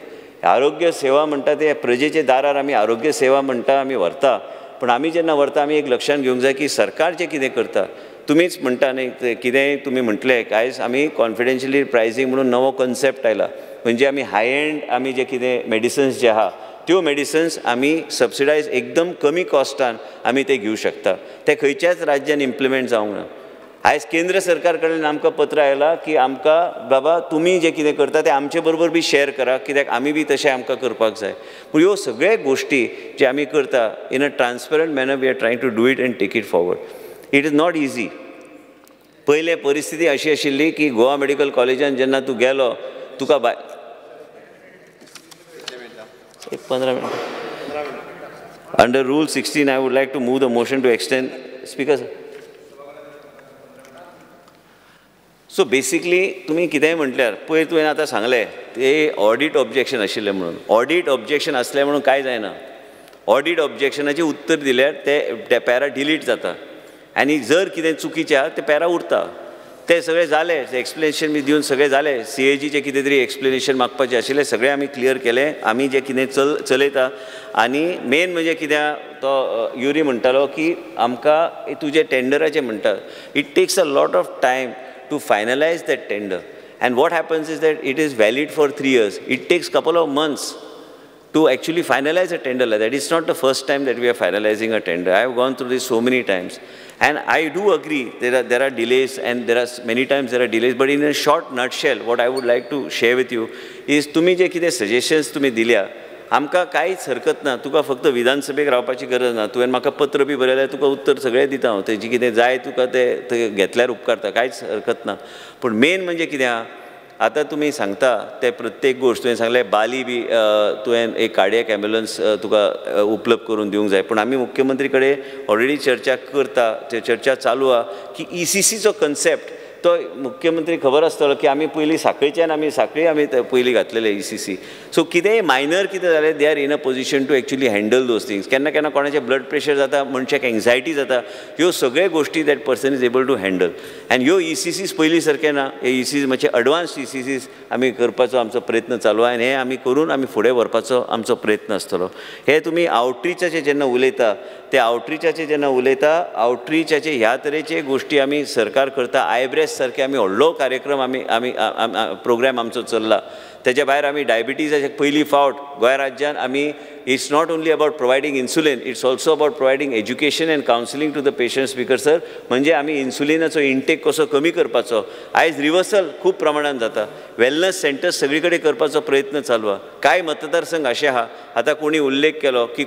आरोग्य सेवा म्हणटा ते प्रजेचे दारार आमी आरोग्य सेवा म्हणटा आमी व्हरता. पूण आमी जेन्ना व्हरता आमी एक लक्षांत घेवंक जाय की सरकार जें कितें करता, तुमीच म्हणटा न्ही, कितेंय तुमी म्हटलें, आयज आमी कॉन्फिडेन्शियली प्रायसींग म्हणून नवो कन्सेप्ट आयला. म्हणजे आमी हाय एंड आमी जे कितें मेडिसिन्स जे आहा त्यो मेडिसिन्स आमी सबसिडायज एकदम कमी कॉस्टान आमी ते घेवं शकता. ते खंयच्याच राज्यान इम्प्लिमेंट जावंक ना. आयज केंद्र सरकार कडल्यान आमकां पत्र आयलां की आमकां बाबा तुमी जें कितें करता तें आमचे बरोबर बी शेअर करा, कित्याक आमी बी तशें आमकां करपाक जाय. पूण ह्यो सगळे गोश्टी जे आमी करता in a transparent manner we are trying to do it and take it forward. It is not easy. पयले परिस्थिती अशी आशिल्ली की गोवा मेडिकल कॉलेजान जेन्ना तूं गेलो, तुका एक 15 minute under rule 16 I would like to move the motion to extend speaker. So basically तुमी कितेंय म्हटल्यार पयर तुवें आतां सांगलें ते ऑडिट ऑब्जेक्शन आशिल्लें म्हणून. ऑडिट ऑब्जेक्शन आसलें म्हणून कांय जायना. ऑडिट ऑब्जेक्शनाचें उत्तर दिल्यार ते पॅरा डिलीट जाता आनी जर कितें चुकीचें आहा ते पॅरा उरता. ते सगळें जालें, एक्सप्लेनेशन बी दिवन सगळें जालें. CAGचें कितें तरी एक्सप्लेनेशन मागपाचें आशिल्लें, सगळें आमी क्लियर केलें. आमी जें कितें चलयता आनी मेन म्हणजे कित्याक तो युरी म्हणटालो की आमकां तुजें टेंडराचें म्हणटा, it takes a lot of time to finalize that tender, and what happens is that it is valid for 3 years. It takes couple of months to actually finalize a tender like that. It's not the first time that we are finalizing a tender. I have gone through this so many times, and I do agree there are delays, and there are many times there are delays, but in a short nutshell what I would like to share with you is tumhi je kite suggestions tumhi dilya आमकां कांयच हरकत ना. तुका फक्त विधानसभेक रावपाची गरज ना. तुवें म्हाका पत्र बी बरयल्यार तुका उत्तर सगळें दिता हांव. तेजी कितें जाय तुका तें घेतल्यार उपकारता, कांयच हरकत ना. पूण मेन म्हणजे कितें आहा, आतां तुमी सांगता ते प्रत्येक गोश्ट तुवें सांगलें बाली बी तुवें एक कार्डियॅक एम्ब्युलन्स तुका उपलब्ध करून दिवंक जाय. पूण आमी मुख्यमंत्री कडेन ऑलरेडी चर्चा करता, चर्चा चालू आहा की ECCचो कन्सेप्ट तो मुख्यमंत्री खबर आसतलो की आमी पयलीं सांखळीच्यान आमी पयलीं घातलेले ECC. सो कितेंय मायनर कितें जालें they are in a position to actually handle those things. केन्ना केन्ना कोणाचें ब्लड प्रेशर जाता, मनशाक एन्झायटी जाता, ह्यो सगळ्यो गोश्टी that person is able to handle. आनी ह्यो ECCs पयलीं सारकें ना. हे ECCs मातशे एडवान्स ECCs आमी करपाचो आमचो प्रयत्न चालू आहा, आनी हे आमी करून आमी फुडें व्हरपाचो आमचो प्रयत्न आसतलो. हे तुमी आउटरीचाचे जेन्ना उलयता, ते आउटरीचाचे जेन्ना उलयता, आउटरीचाचे ह्या तरेचे गोश्टी आमी सरकार करता. आयब्रेस सारके आमी व्हडलो कार्यक्रम आमी प्रोग्राम आमचो चल्ला. तेज्या भायर आमी डायबिटीजाचे पयली फावट गोंय राज्यान आमी it's not only about providing insulin, it's also about providing education and counseling to the patient speaker sir. म्हणजे आम्ही इन्सुलिनाचो इंटेक कसो कमी करपाचो आयज रिवर्सल खूप प्रमाणात जाता. वेलनेस सेंटर्स सगळीकडे करपाचो प्रयत्न चालू आहे. कांय मतदारसंघ असे आहा, आता कोणी उल्लेख केलो की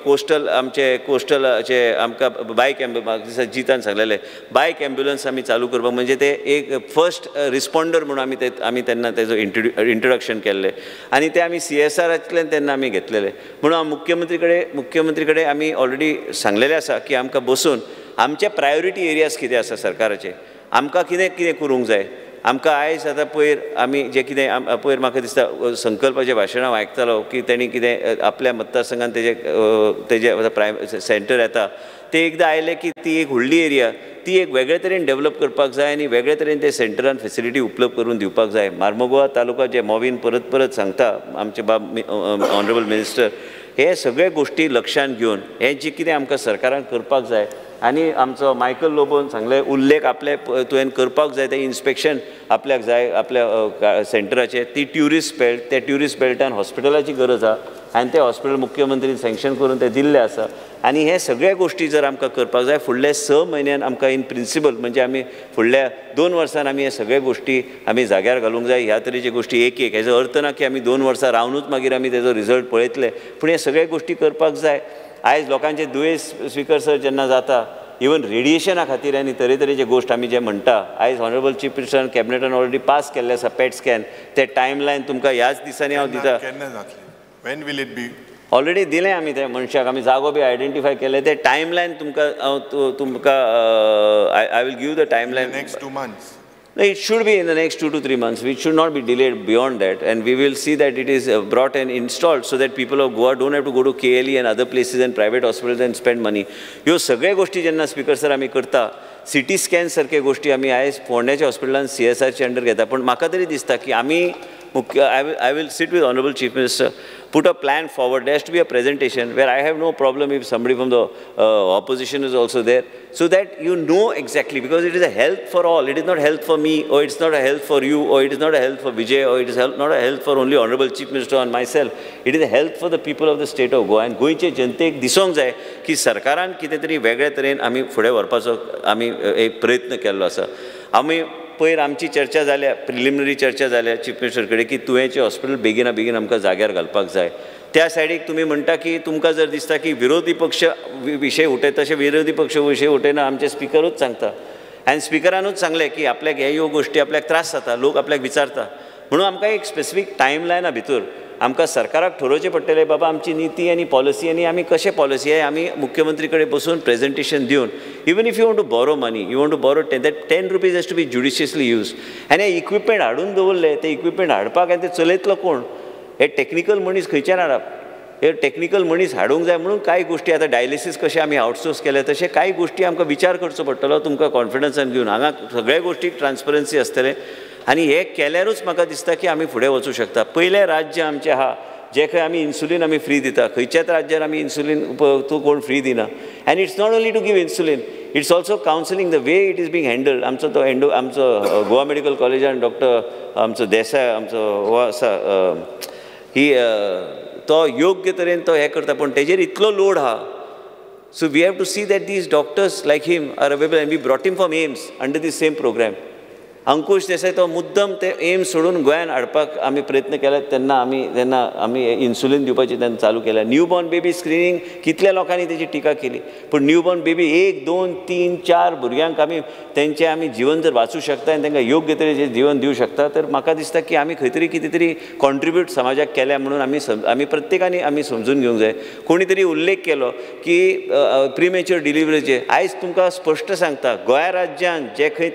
कोस्टलचे आमकां बायक एम्ब्युलन्स जितान सांगलेले बायक एम्ब्युलन्स आमी चालू करपाक म्हणजे ते एक फर्स्ट रिस्पॉन्डर म्हणून आमी तेन्ना तेजो इंट्रोडक्शन केल्लें आनी ते आमी CSRतल्यान तेन्ना आमी घेतलेले. म्हणून हांव मुख्यमंत्री कडेन आमी ऑलरेडी सांगलेले आसा की आमकां बसून आमचे प्रायोरिटी एरियाज कितें आसा सरकाराचे, आमकां कितें कितें करूंक जाय. आमकां आयज आतां पयर आमी जें कितें पयर म्हाका दिसता संकल्पाचें भाशण हांव आयकतालो की तेणी कितें आपल्या मतदारसंघात तेजे सेंटर येता ते एकदां आयले की ती एक व्हडली एरिया ती एक वेगळे तरेन डेवलप करपाक जाय आनी वेगळे तरेन ते सेंटरान फेसिलिटी उपलब्ध करून दिवपाक जाय. मार्मोगोवा तालुका जे मोवीन परत सांगता आमचे ऑनरेबल मिनिस्टर, हे सगळे गोष्टी लक्षांत घेवन हे जे कितें आमकां सरकारान करपाक जाय आनी आमचो मायकल लोबोन सांगले उल्लेख आपले तुवें करपाक जाय ते इन्स्पेक्शन आपल्याक जाय आपल्या सेंटराचे. ती ट्युरिस्ट बेल्ट, त्या ट्युरिस्ट बेल्टान हॉस्पिटलाची गरज आसा आनी ते हॉस्पिटल मुख्यमंत्रीन सँक्शन करून ते दिल्ले आसा. आनी हे सगळे गोष्टी जर आमकां करपाक जाय फुडल्या 6 म्हयन्यान आमकां इन प्रिंसिपल म्हणजे आमी फुडल्या 2 वर्सान आमी हे सगळे गोष्टी आमी जाग्यार घालूंक जाय. ह्या तरेची गोष्टी एक हेजो अर्थ ना की आमी 2 वर्सां रावनूच मागीर आमी तेजो रिजल्ट पळयतले, पूण हे सगळे गोष्टी करपाक जाय. आयज लोकांचे दुयेंस स्पिकर सर जेन्ना जाता इवन रेडिएशना खातीर आनी तरेतरेचे गोश्ट आमी जे म्हणटा आयज ऑनरेबल चीफ मिनिस्टरान कॅबिनेटान ऑलरेडी पास केल्ले आसा पेट स्कॅन. ते टायमलायन तुमकां ह्याच दिसांनी हांव दिता. When will it be? Already दिलें आमी त्या मनशाक, आमी जागो बी आयडेंटिफाय केले. ते टायमलायन तुमकां I will give the timeline. Next 2 months. No, it should be in the next 2 to 3 months. We should not be delayed beyond that, and we will see that it is brought and installed so that people of Goa don't have to go to KLE and other places and private hospitals and spend money. ह्यो सगळे गोष्टी जेन्ना speaker sir आमी करता, CT scan सारखे गोष्टी आमी आयज फोंड्याच्या हॉस्पिटलान CSRचे अंडर घेता. पण म्हाका तरी दिसता की आमी I will sit with Honorable Chief Minister, put a plan forward. There has to be a presentation where I have no problem if somebody from the opposition is also there, so that you know exactly, because it is a health for all. It is not health for me, or it's not a health for you, or it is not a health for Vijay, or it is not a health for only Honorable Chief Minister and myself. It is a health for the people of the state of Goa. And गोंयचे जनतेक दिसोंक जाय की सरकारान कितें तरी वेगळे तरेन आमी फुडें व्हरपाचो आमी एक प्रयत्न केल्लो आसा. आमी पयर आमची चर्चा जाल्या, प्रिलिमिनरी चर्चा जाल्या चीफ मिनिस्टर कडेन की तुवेंचें हॉस्पिटल बेगीन आमकां जाग्यार घालपाक जाय. त्या सायडीक तुमी म्हणटा की तुमकां जर दिसता की विरोधी पक्ष विशय उठयता, तशे विरोधी पक्ष विशय उठयना, आमचे स्पिकरूच सांगता. आनी स्पिकरानूच सांगलें की आपल्याक ह्यो गोश्टी आपल्याक त्रास जाता, लोक आपल्याक विचारता. म्हणून आमकां एक स्पेसिफीक टायमलायना भितर आमकां सरकाराक ठरोवचें पडटलें बाबा आमची नीती आनी पॉलिसी आनी आमी कशें पॉलिसी आहे आमी मुख्यमंत्री कडेन बसून प्रेजेंटेशन दिवन even if you want to borrow money, you want to borrow 10 rupees has to be judiciously use. आनी हे इक्विपमेंट हाडून दवरले, ते इक्विपमेंट हाडपाक आनी ते चलयतलो कोण? हे टेक्निकल मनीस खंयच्यान हाडप? हे टेक्निकल मनीस हाडूंक जाय. म्हणून कांय गोश्टी आतां डायलिसीस कशें आमी आउटसोर्स केले तशें कांय गोश्टी आमकां विचार करचो पडटलो तुमकां कॉन्फिडन्सान घेवन. हांगा सगळे गोश्टीक ट्रान्सपरन्सी आसतलें आनी हे केल्यारूच म्हाका दिसता की आमी फुडें वचूं शकता. पयलें राज्य आमचें आहा जे खंय आमी इन्सुलीन आमी फ्री दिता, खंयच्याच राज्यान आमी इन्सुलीन तूं कोण फ्री दिना. And it's not only to give insulin, it's also counselling the way it is being handled. आमचो तो आमचो गोवा मेडिकल कॉलेजान डॉक्टर आमचो देसाय आमचो हो आसा ही तो योग्य तरेन तो हें करता, पूण तेजेर इतलो लोड आहा. So we have to see that these doctors like him are available and we brought him from AIIMS under this same programme. Ankush Desai तो मुद्दम ते एम्स सोडून गोंयान हाडपाक आमी प्रयत्न केले. तेन्ना आमी इन्सुलीन दिवपाची तेन्ना चालू केल्या. न्यू बॉर्न बेबी स्क्रिनींग कितल्या लोकांनी तेजी टिका केली, पूण न्यू बॉर्न बेबी 1, 2, 3, 4 भुरग्यांक तेंचें आमी जिवन जर वाचूं शकता आनी तांकां योग्य तरेचें जिवन दिवं शकता तर म्हाका दिसता की आमी खंय तरी कितें तरी कॉन्ट्रिब्यूट समाजाक केल्या म्हणून आमी प्रत्येकानी आमी समजून घेवंक जाय. कोणी तरी उल्लेख केलो की प्रिमेच्युअर डिलिव्हरीचे. आयज तुमकां स्पश्ट सांगता गोंय राज्यान जे खंय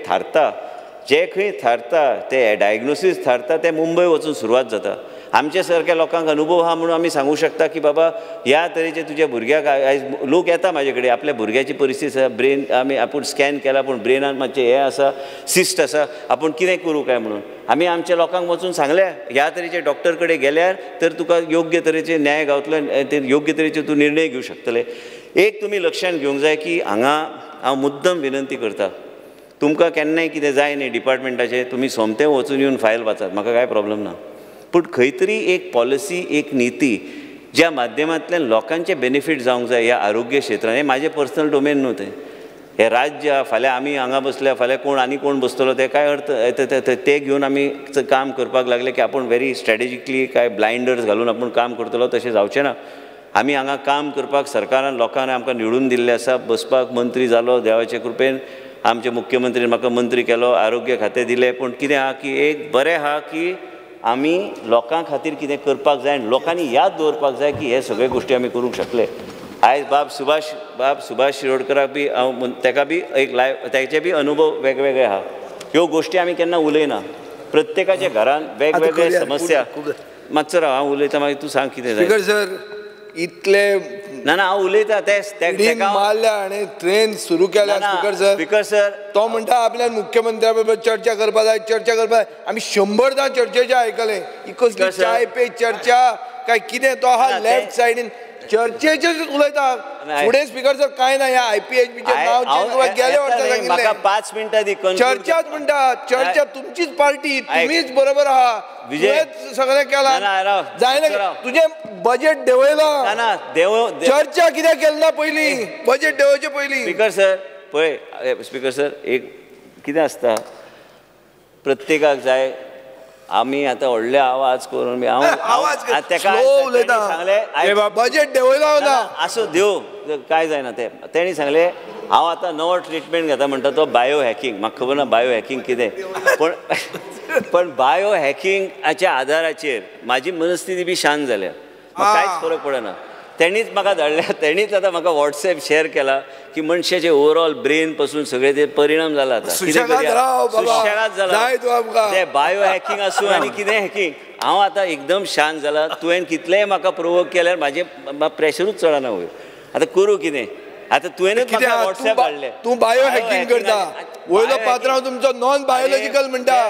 थारता ते डायग्नोसीस थारता ते मुंबय वचून सुरवात जाता. आमचे सारक्या लोकांक अनुभव आहा म्हणून आमी सांगूं शकता की बाबा ह्या तरेचे तुज्या भुरग्याक आयज लोक येता म्हाजे कडेन, आपल्या भुरग्याची परिस्थिती आसा, ब्रेन आपूण स्कॅन केला पूण ब्रेनान मातशें हें आसा, सिस्ट आसा, आपूण कितें करूं काय म्हणून आमी आमच्या लोकांक वचून सांगलें ह्या तरेचे डॉक्टर कडेन गेल्यार तर तुका योग्य तरेचे न्याय गावतलो, योग्य तरेचे तूं निर्णय घेवं शकतले. एक तुमी लक्षांत घेवंक जाय की हांगा हांव मुद्दम विनंती करता, तुमकां केन्नाय कितें जाय न्ही डिपार्टमेंटाचें तुमी सोमतें वचून येवन फायल वाचात, म्हाका कांय प्रॉब्लेम ना. पूण खंय तरी एक पॉलिसी, एक नीती ज्या माध्यमांतल्यान लोकांचे बेनिफीट जावंक जाय ह्या आरोग्य क्षेत्रांत. हें म्हाजें पर्सनल डोमेन न्हू तें. हे राज्य फाल्यां आमी हांगा बसल्या फाल्यां कोण आनी कोण बसतलो ते काय अर्थ ते घेवन आमी काम करपाक लागले की आपूण व्हेरी स्ट्रॅटेजिकली काय ब्लायंडर्स घालून आपूण काम करतलो तशें जावचें ना. आमी हांगा काम करपाक सरकारान लोकांनी आमकां निवडून दिल्लें आसा. बसपाक मंत्री जालो देवाचे कृपेन. आमचे मुख्यमंत्रीन म्हाका मंत्री केलो, आरोग्य खातें दिलें. पूण कितें आहा की एक बरें आहा की आमी लोकां खातीर कितें करपाक जाय आनी लोकांनी याद दवरपाक जाय की हे सगळे गोश्टी आमी करूंक शकले. आयज बाब सुभाष शिरोडकराक बी हांव ताका बी एक ताचे बी अनुभव वेगवेगळे आहा. ह्यो गोश्टी आमी केन्ना उलयना. प्रत्येकाच्या घरान वेगवेगळे समस्या. मातसो राव हांव उलयतां मागीर तूं सांग कितें जाय. सर इतले ना हांव उलयतां मारल्या आनी ट्रेन सुरू केल्या. स्पीकर सर तो म्हणटा आपल्या मुख्यमंत्र्या बरोबर चर्चा करपा जाय चर्चा करपा जाय. आमी 100दां चर्चेचें आयकलें. ही कसली चाय पे चर्चा काय कितें तो आहा लेफ्ट सायडीन चर्चेचेच उलयता. फुडें स्पीकर सर कांय ना. ह्या IPHBचें नांव चेंज गेले वर्सा सांगिल्लें. म्हाका 5 मिनटां दी. चर्चाच म्हणटा. चर्चा तुमचीच पार्टी तुमीच बरोबर आहा. तुवेंच सगळें केलां. जायना तुजें बजेट देंवयलां. चर्चा कित्याक केली ना पयलीं. बजेट देंवोवचे पयलीं. स्पीकर सर पळय स्पीकर सर एक कितें आसता प्रत्येकाक जाय आमी आतां व्हडले आवाज करून सांगलें बजेट देंवयला ना आसूं देव काय जायना तेणी सांगलें हांव आतां नवो ट्रिटमेंट घेता म्हणटा तो बायो हॅकिंग. म्हाका खबर ना बायो हॅकिंग कितें. पण बायो हॅकिंगाच्या आदाराचेर म्हाजी मनस्थिती बी शांत जाल्या. म्हाका कांयच फरक पडना. तेणीच म्हाका धाडल्या. तेणीच आतां म्हाका WhatsApp शेअर केला की मनशाचे ओवरऑल ब्रेन पासून सगळे ते परिणाम जाला. आतां सुशेगाद जाला. ते बायो हॅकिंग आसूं आनी कितें हॅकिंग हांव आतां एकदम शांत जाला. तुवें कितलेंय म्हाका प्रोवोक केल्यार म्हाजें प्रेशरूच चडना वयर. आतां करूं कितें. आतां तुवेंच म्हाका WhatsApp धाडलें. तूं बायो हॅकिंग करता. वयलो पात्रांव तुमचो नॉन बायोलॉजिकल म्हणटा.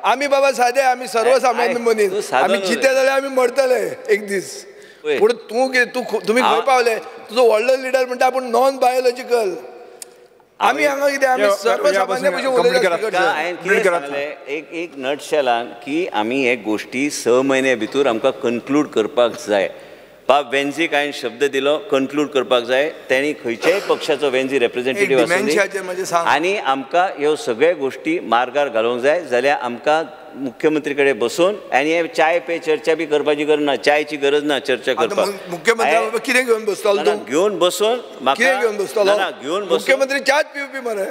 आमी बाबा सादे आमी सर्वसामान्य मनीस. आमी चिंते जाल्यार आमी मरतले एक दीस. पूण तुम्ही खंय पावले. तुजो व्हडलो लिडर म्हणटा आपूण नॉन बायोलॉजिकल. आमी हांगा कितें आमी सर्वसामान्य भशेन उलयता. एक नटशेलान की आमी हे गोश्टी 6 म्हयने भितर आमकां कन्क्लूड करपाक जाय. बाब वेन्झीक हांवें शब्द दिलो कन्क्लूड करपाक जाय. तेणी खंयच्याय पक्षाचो वेन्झी रिप्रेझेंटेटीव आसूं आनी आमकां ह्यो सगळे गोश्टी मार्गार घालूंक जाय जाल्यार आमकां मुख्यमंत्री कडेन बसून आनी हे चाय पे चर्चा बी करपाची गरज ना. चायची गरज ना चर्चा करपाक. मुख्यमंत्री कितें घेवन बसतलो घेवन बसून म्हाका घेवन बसतलो घेवन मुख्यमंत्री च्याच पिवपी मरे.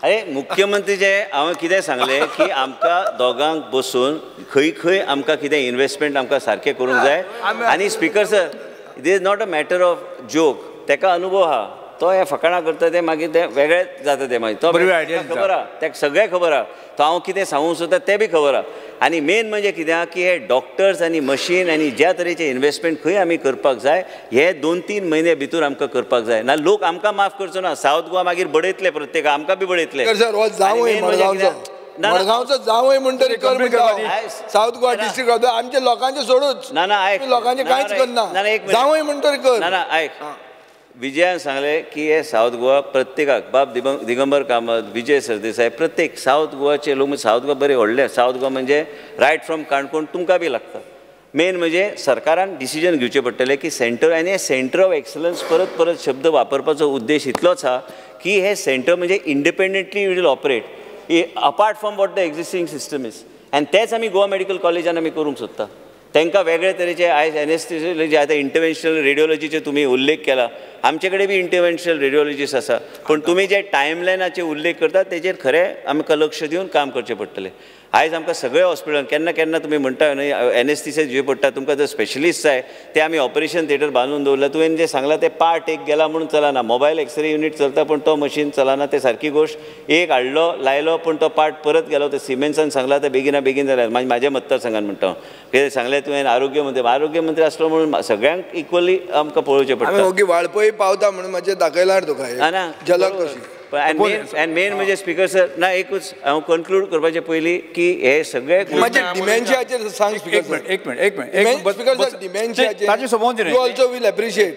अरे मुख्यमंत्रीचे हांवें कितें सांगलें की आमकां दोगांक बसून खंय खंय आमकां कितें इन्वेस्टमेंट आमकां सारकें करूंक जाय. आनी speaker sir it is not a matter of joke. ताका अनुभव आहा. तो हे फकाणां करता ते मागीर ते वेगळेच जाता. ते मागीर तो खबर आहा. ताका सगळें खबर आहा. तो हांव कितें सांगूंक सोदता तें बी खबर आहा. आनी मेन म्हणजे कितें आहा की हे डॉक्टर्स आनी मशीन आनी ज्या तरेचे इन्वेस्टमेंट खंय आमी करपाक जाय हे 2-3 म्हयने भितर आमकां करपाक जाय. ना लोक आमकां माफ करचो ना. सावथ गोवा मागीर बडयतले प्रत्येक आमकां बी बडयतले. मडगांवचो जावंय म्हणटरी कर म्हणटा. सावथ गोवा डिस्ट्रिक्ट आमच्या लोकांचे सोडूच ना ना आयक लोकांचे कांयच करना. जावंय म्हणटरी कर. ना ना आयक विजयान सांगलें की हे सावथ गोवा प्रत्येकाक बाब दिगंबर कामत विजय सरदेसाय प्रत्येक सावथ गोवाचे लोक सावथ गोवा बरे व्हडले. सावथ गोवा म्हणजे रायट फ्रॉम काणकोण तुमकां बी लागता. मेन म्हणजे सरकारान डिसिजन घेवचें पडटलें की सेंटर आनी हे सेंटर ऑफ एक्सलन्स परत परत शब्द वापरपाचो उद्देश इतलोच आहा की हे सेंटर म्हणजे independently will operate apart from what the existing system is. आनी तेच आमी गोवा मेडिकल कॉलेजान आमी करूंक सोदता. तांकां वेगळे तरेचे आयज एनेस्थेसियोलॉजी आतां इंटरव्हेन्शनल रेडिओलॉजीचे तुमी उल्लेख केला. आमचे कडेन बी इंटरव्हेन्शनल रेडिओलॉजिस्ट आसा. पूण तुमी जे टायमलायनाचे उल्लेख करतात तेजेर खरें आमकां लक्ष दिवन काम करचें पडटलें. आयज आमकां सगळे हॉस्पिटलान केन्ना केन्ना तुमी म्हणटा न्हय एनेस्थेसिया जे पडटा तुमकां जर स्पेशलिस्ट जाय ते आमी ऑपरेशन थिएटर बांदून दवरला. तुवें जे सांगलां ते पार्ट एक गेला म्हणून चलना. मोबायल एक्सरे युनिट चलता पूण तो मशीन चलना. ते सारकी गोश्ट. एक हाडलो लायलो पूण तो पार्ट परत गेलो. ते सिमेंट्सान सांगला ते बेगिना बेगीन जाल्यार म्हाज्या मतदारसंघान म्हणटा कितें सांगलें तुवें आरोग्य मंत्री आसलो म्हणून सगळ्यांक इक्वली आमकां पळोवचें पडटा. वाळपय पावता म्हणून मातशें दाखयल्यार तुका ना जलक कशी एंड मेन म्हणजे स्पीकर सर ना एकूच हांव कन्क्लूड करपाचे पयलीं की हे सगळे म्हणजे डिमेन्शियाचेर सांग स्पीकर एक मिनिट स्पीकर सर डिमेन्शियाचेर ताचे संबंध you also will appreciate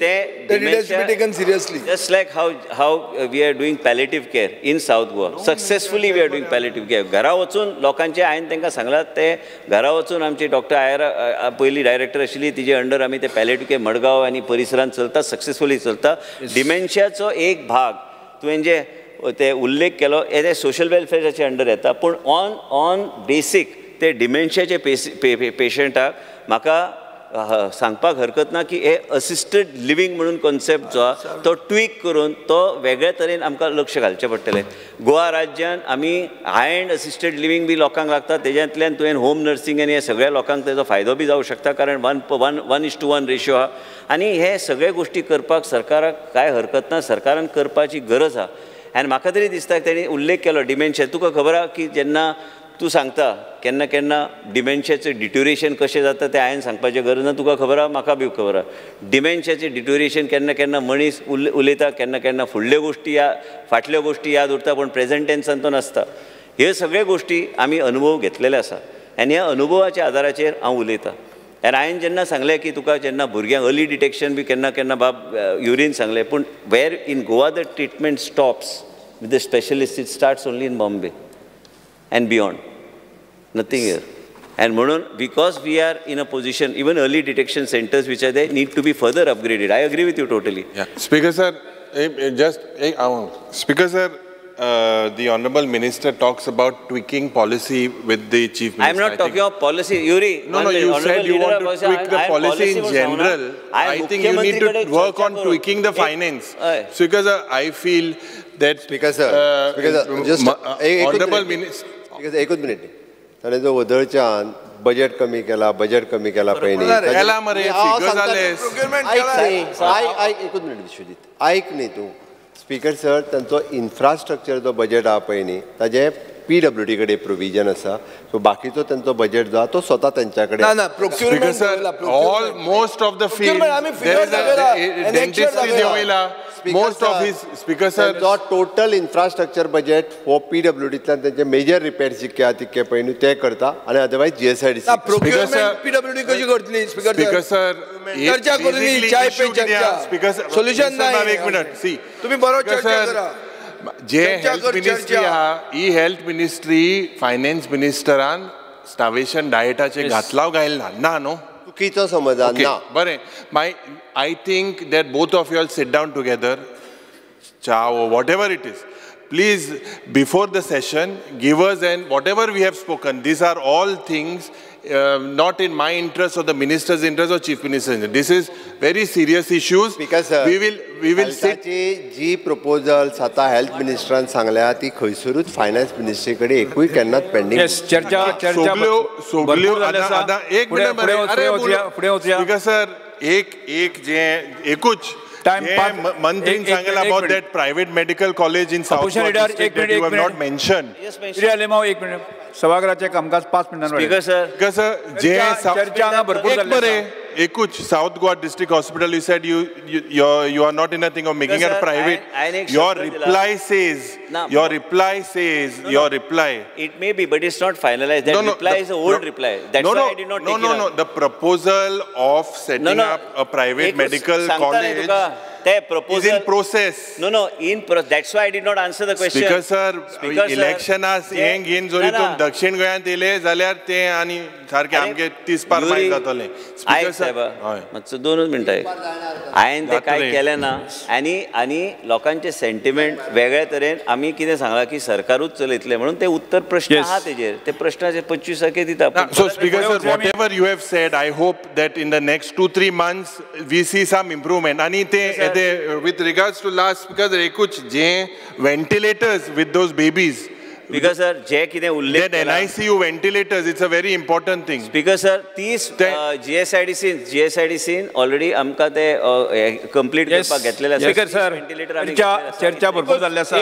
that it has to be taken seriously. Just like how we are doing palliative care in South Goa. Successfully we are doing palliative care. घरा वचून लोकांचे हांवें तांकां सांगलां ते घरा वचून आमची डॉक्टर आयरा पयली डायरेक्टर आशिल्ली तिजे अंडर आमी ते पॅलेटिव्ह केअर मडगांव आनी परिसरांत चलता सक्सेसफुली चलता. डिमेन्शियाचो एक भाग तुवें जे ते उल्लेख केलो हे सोशल वेलफेअराचे अंडर येता पूण ऑन बेसीक ते डिमेन्शियाचे पेशंटाक म्हाका सांगपाक हरकत ना की हे असिस्टेड लिव्हिंग म्हणून कॉन्सेप्ट जो आसा तो ट्वीक करून तो वेगळ्या तरेन आमकां लक्ष घालचें पडटलें. गोवा राज्यांत आमी हाय एंड असिस्टेड लिव्हिंग बी लोकांक लागता तेज्यांतल्यान तुवें होम नर्सिंग आनी हे सगळ्या लोकांक तेजो फायदो बी जावं शकता कारण 1:1 रेशियो आहा आनी हे सगळे गोश्टी करपाक सरकाराक कांय हरकत ना सरकारान करपाची गरज आहा. आनी म्हाका तरी दिसता तेणी उल्लेख केलो डिमेन्शिया तुका खबर आहा की जेन्ना तूं सांगता केन्ना केन्ना डिमेन्शियाचें डिट्युरेशन कशें जाता तें हांवें सांगपाचें गरज ना तुका खबर आहा म्हाका बी खबर आहा. डिमेन्शियाचें डिट्युरेशन केन्ना केन्ना मनीस उलयता केन्ना केन्ना फुडल्यो गोश्टी फाटल्यो गोश्टी याद उरता पूण प्रेझेंट टेन्सान तो नासता. ह्यो सगळ्यो गोश्टी आमी अनुभव घेतलेले आसा आनी ह्या अनुभवाच्या आदाराचेर हांव उलयतां. आनी हांवें जेन्ना सांगलें की तुका जेन्ना भुरग्यांक अर्ली डिटेक्शन बी केन्ना केन्ना बाब युरीन सांगलें पूण where in Goa the treatment stops with the specialist it starts only in Bombay and beyond, nothing here. And Monon, because we are in a position, even early detection centers which are there need to be further upgraded. I agree with you totally. Yeah. Speaker sir, Speaker sir, the Honorable Minister talks about tweaking policy with the Chief Minister. I am not talking of policy, Yuri. No, you said you want to tweak the policy in general. I think you need to work on tweaking the finance. Speaker sir, I feel that... Speaker sir, just... Honorable Minister... एकूच minute ताणें जो वदळच्यान budget कमी केला पयलीं एकूच minute Vishwajeet आयक न्ही तूं स्पीकर सर तांचो इन्फ्रास्ट्रक्चर जो बजेट आहा पळय न्ही ताजें PWD कडेन प्रोविजन आसा सो बाकीचो तांचो बजेट जो आहा तो स्वता तेंच्या कडेन ना procurement all most of the field most of his speaker sir total infrastructure budget for PWDतल्यान तेंचे मेजर रिपेअर्स जितके आहा तितके पळय न्ही ते करता आनी अदरवायज GSIDC प्रोक्युरमेंट PWD कशी करतली स्पीकर सर चर्चा करून चाय पे चर्चा स्पीकर सर सोल्युशन नाही एक मिनिट सी तुम्ही बरोबर चर्चा करा जे हेल्थ मिनिस्ट्री आहा ही हेल्थ मिनिस्ट्री फायनान्स मिनिस्टरान स्टार्वेशन डायटाचे घातलाव गायला ना न्हू चुकीचो समज ना बरें I think that both of you all sit down together, cha or whatever it is. Please, before the session, give us and whatever we have spoken. These are all things not in my interest or the minister's interest or chief minister's interest. This is very serious issues. Because we will sit. G proposals आता health minister सांगल्या ती खैसरूच finance ministry कडे एकूय केन्नाच pending. Yes, चर्चा सोगल्यो आता एक minute अरे because sir एकूच मंत्री सांगला about that private medical college in South Goa district that you have not mentioned. एक मिनिट सभागृहाचे कामकाज 5 मिनिटांवर स्पीकर सर जे चर्चा भरपूर झाली एकूच South Goa district hospital you said you are not in a thing of making it private. Your reply it may be but it's not finalized. That reply is an old reply. That's why I did not take it. The proposal of setting up a private medical college is in process. That's why I did not answer the question. Speaker sir, election as यें घेन जोरी तुम दक्षिण गोंयांत येले जाल्यार ते आनी सारके आमगे 30 पार माय जातले. स्पीकर साहेब मातसो 2 मिनटां हांवें ते काय केलें ना आनी लोकांचे सेंटिमेंट वेगळ्या तरेन आमी कितें सांगलां की सरकारूच चलयतले म्हणून ते उत्तर प्रश्न आहा तेजेर ते प्रश्नाचे 25 दिता. So speaker sir, whatever you have said, I hope that in the next 2-3 months we see some improvement. आणि ते with regards to last because एकूच जे ventilators with those babies. Speaker sir, जे कितें उल्लेख केला NICU ventilators, it's a very important thing. Speaker sir, 30 GSIDC already आमकां ते कंप्लीट करपाक घेतलेले आसा. Speaker sir, चर्चा भरपूर जाल्ली आसा.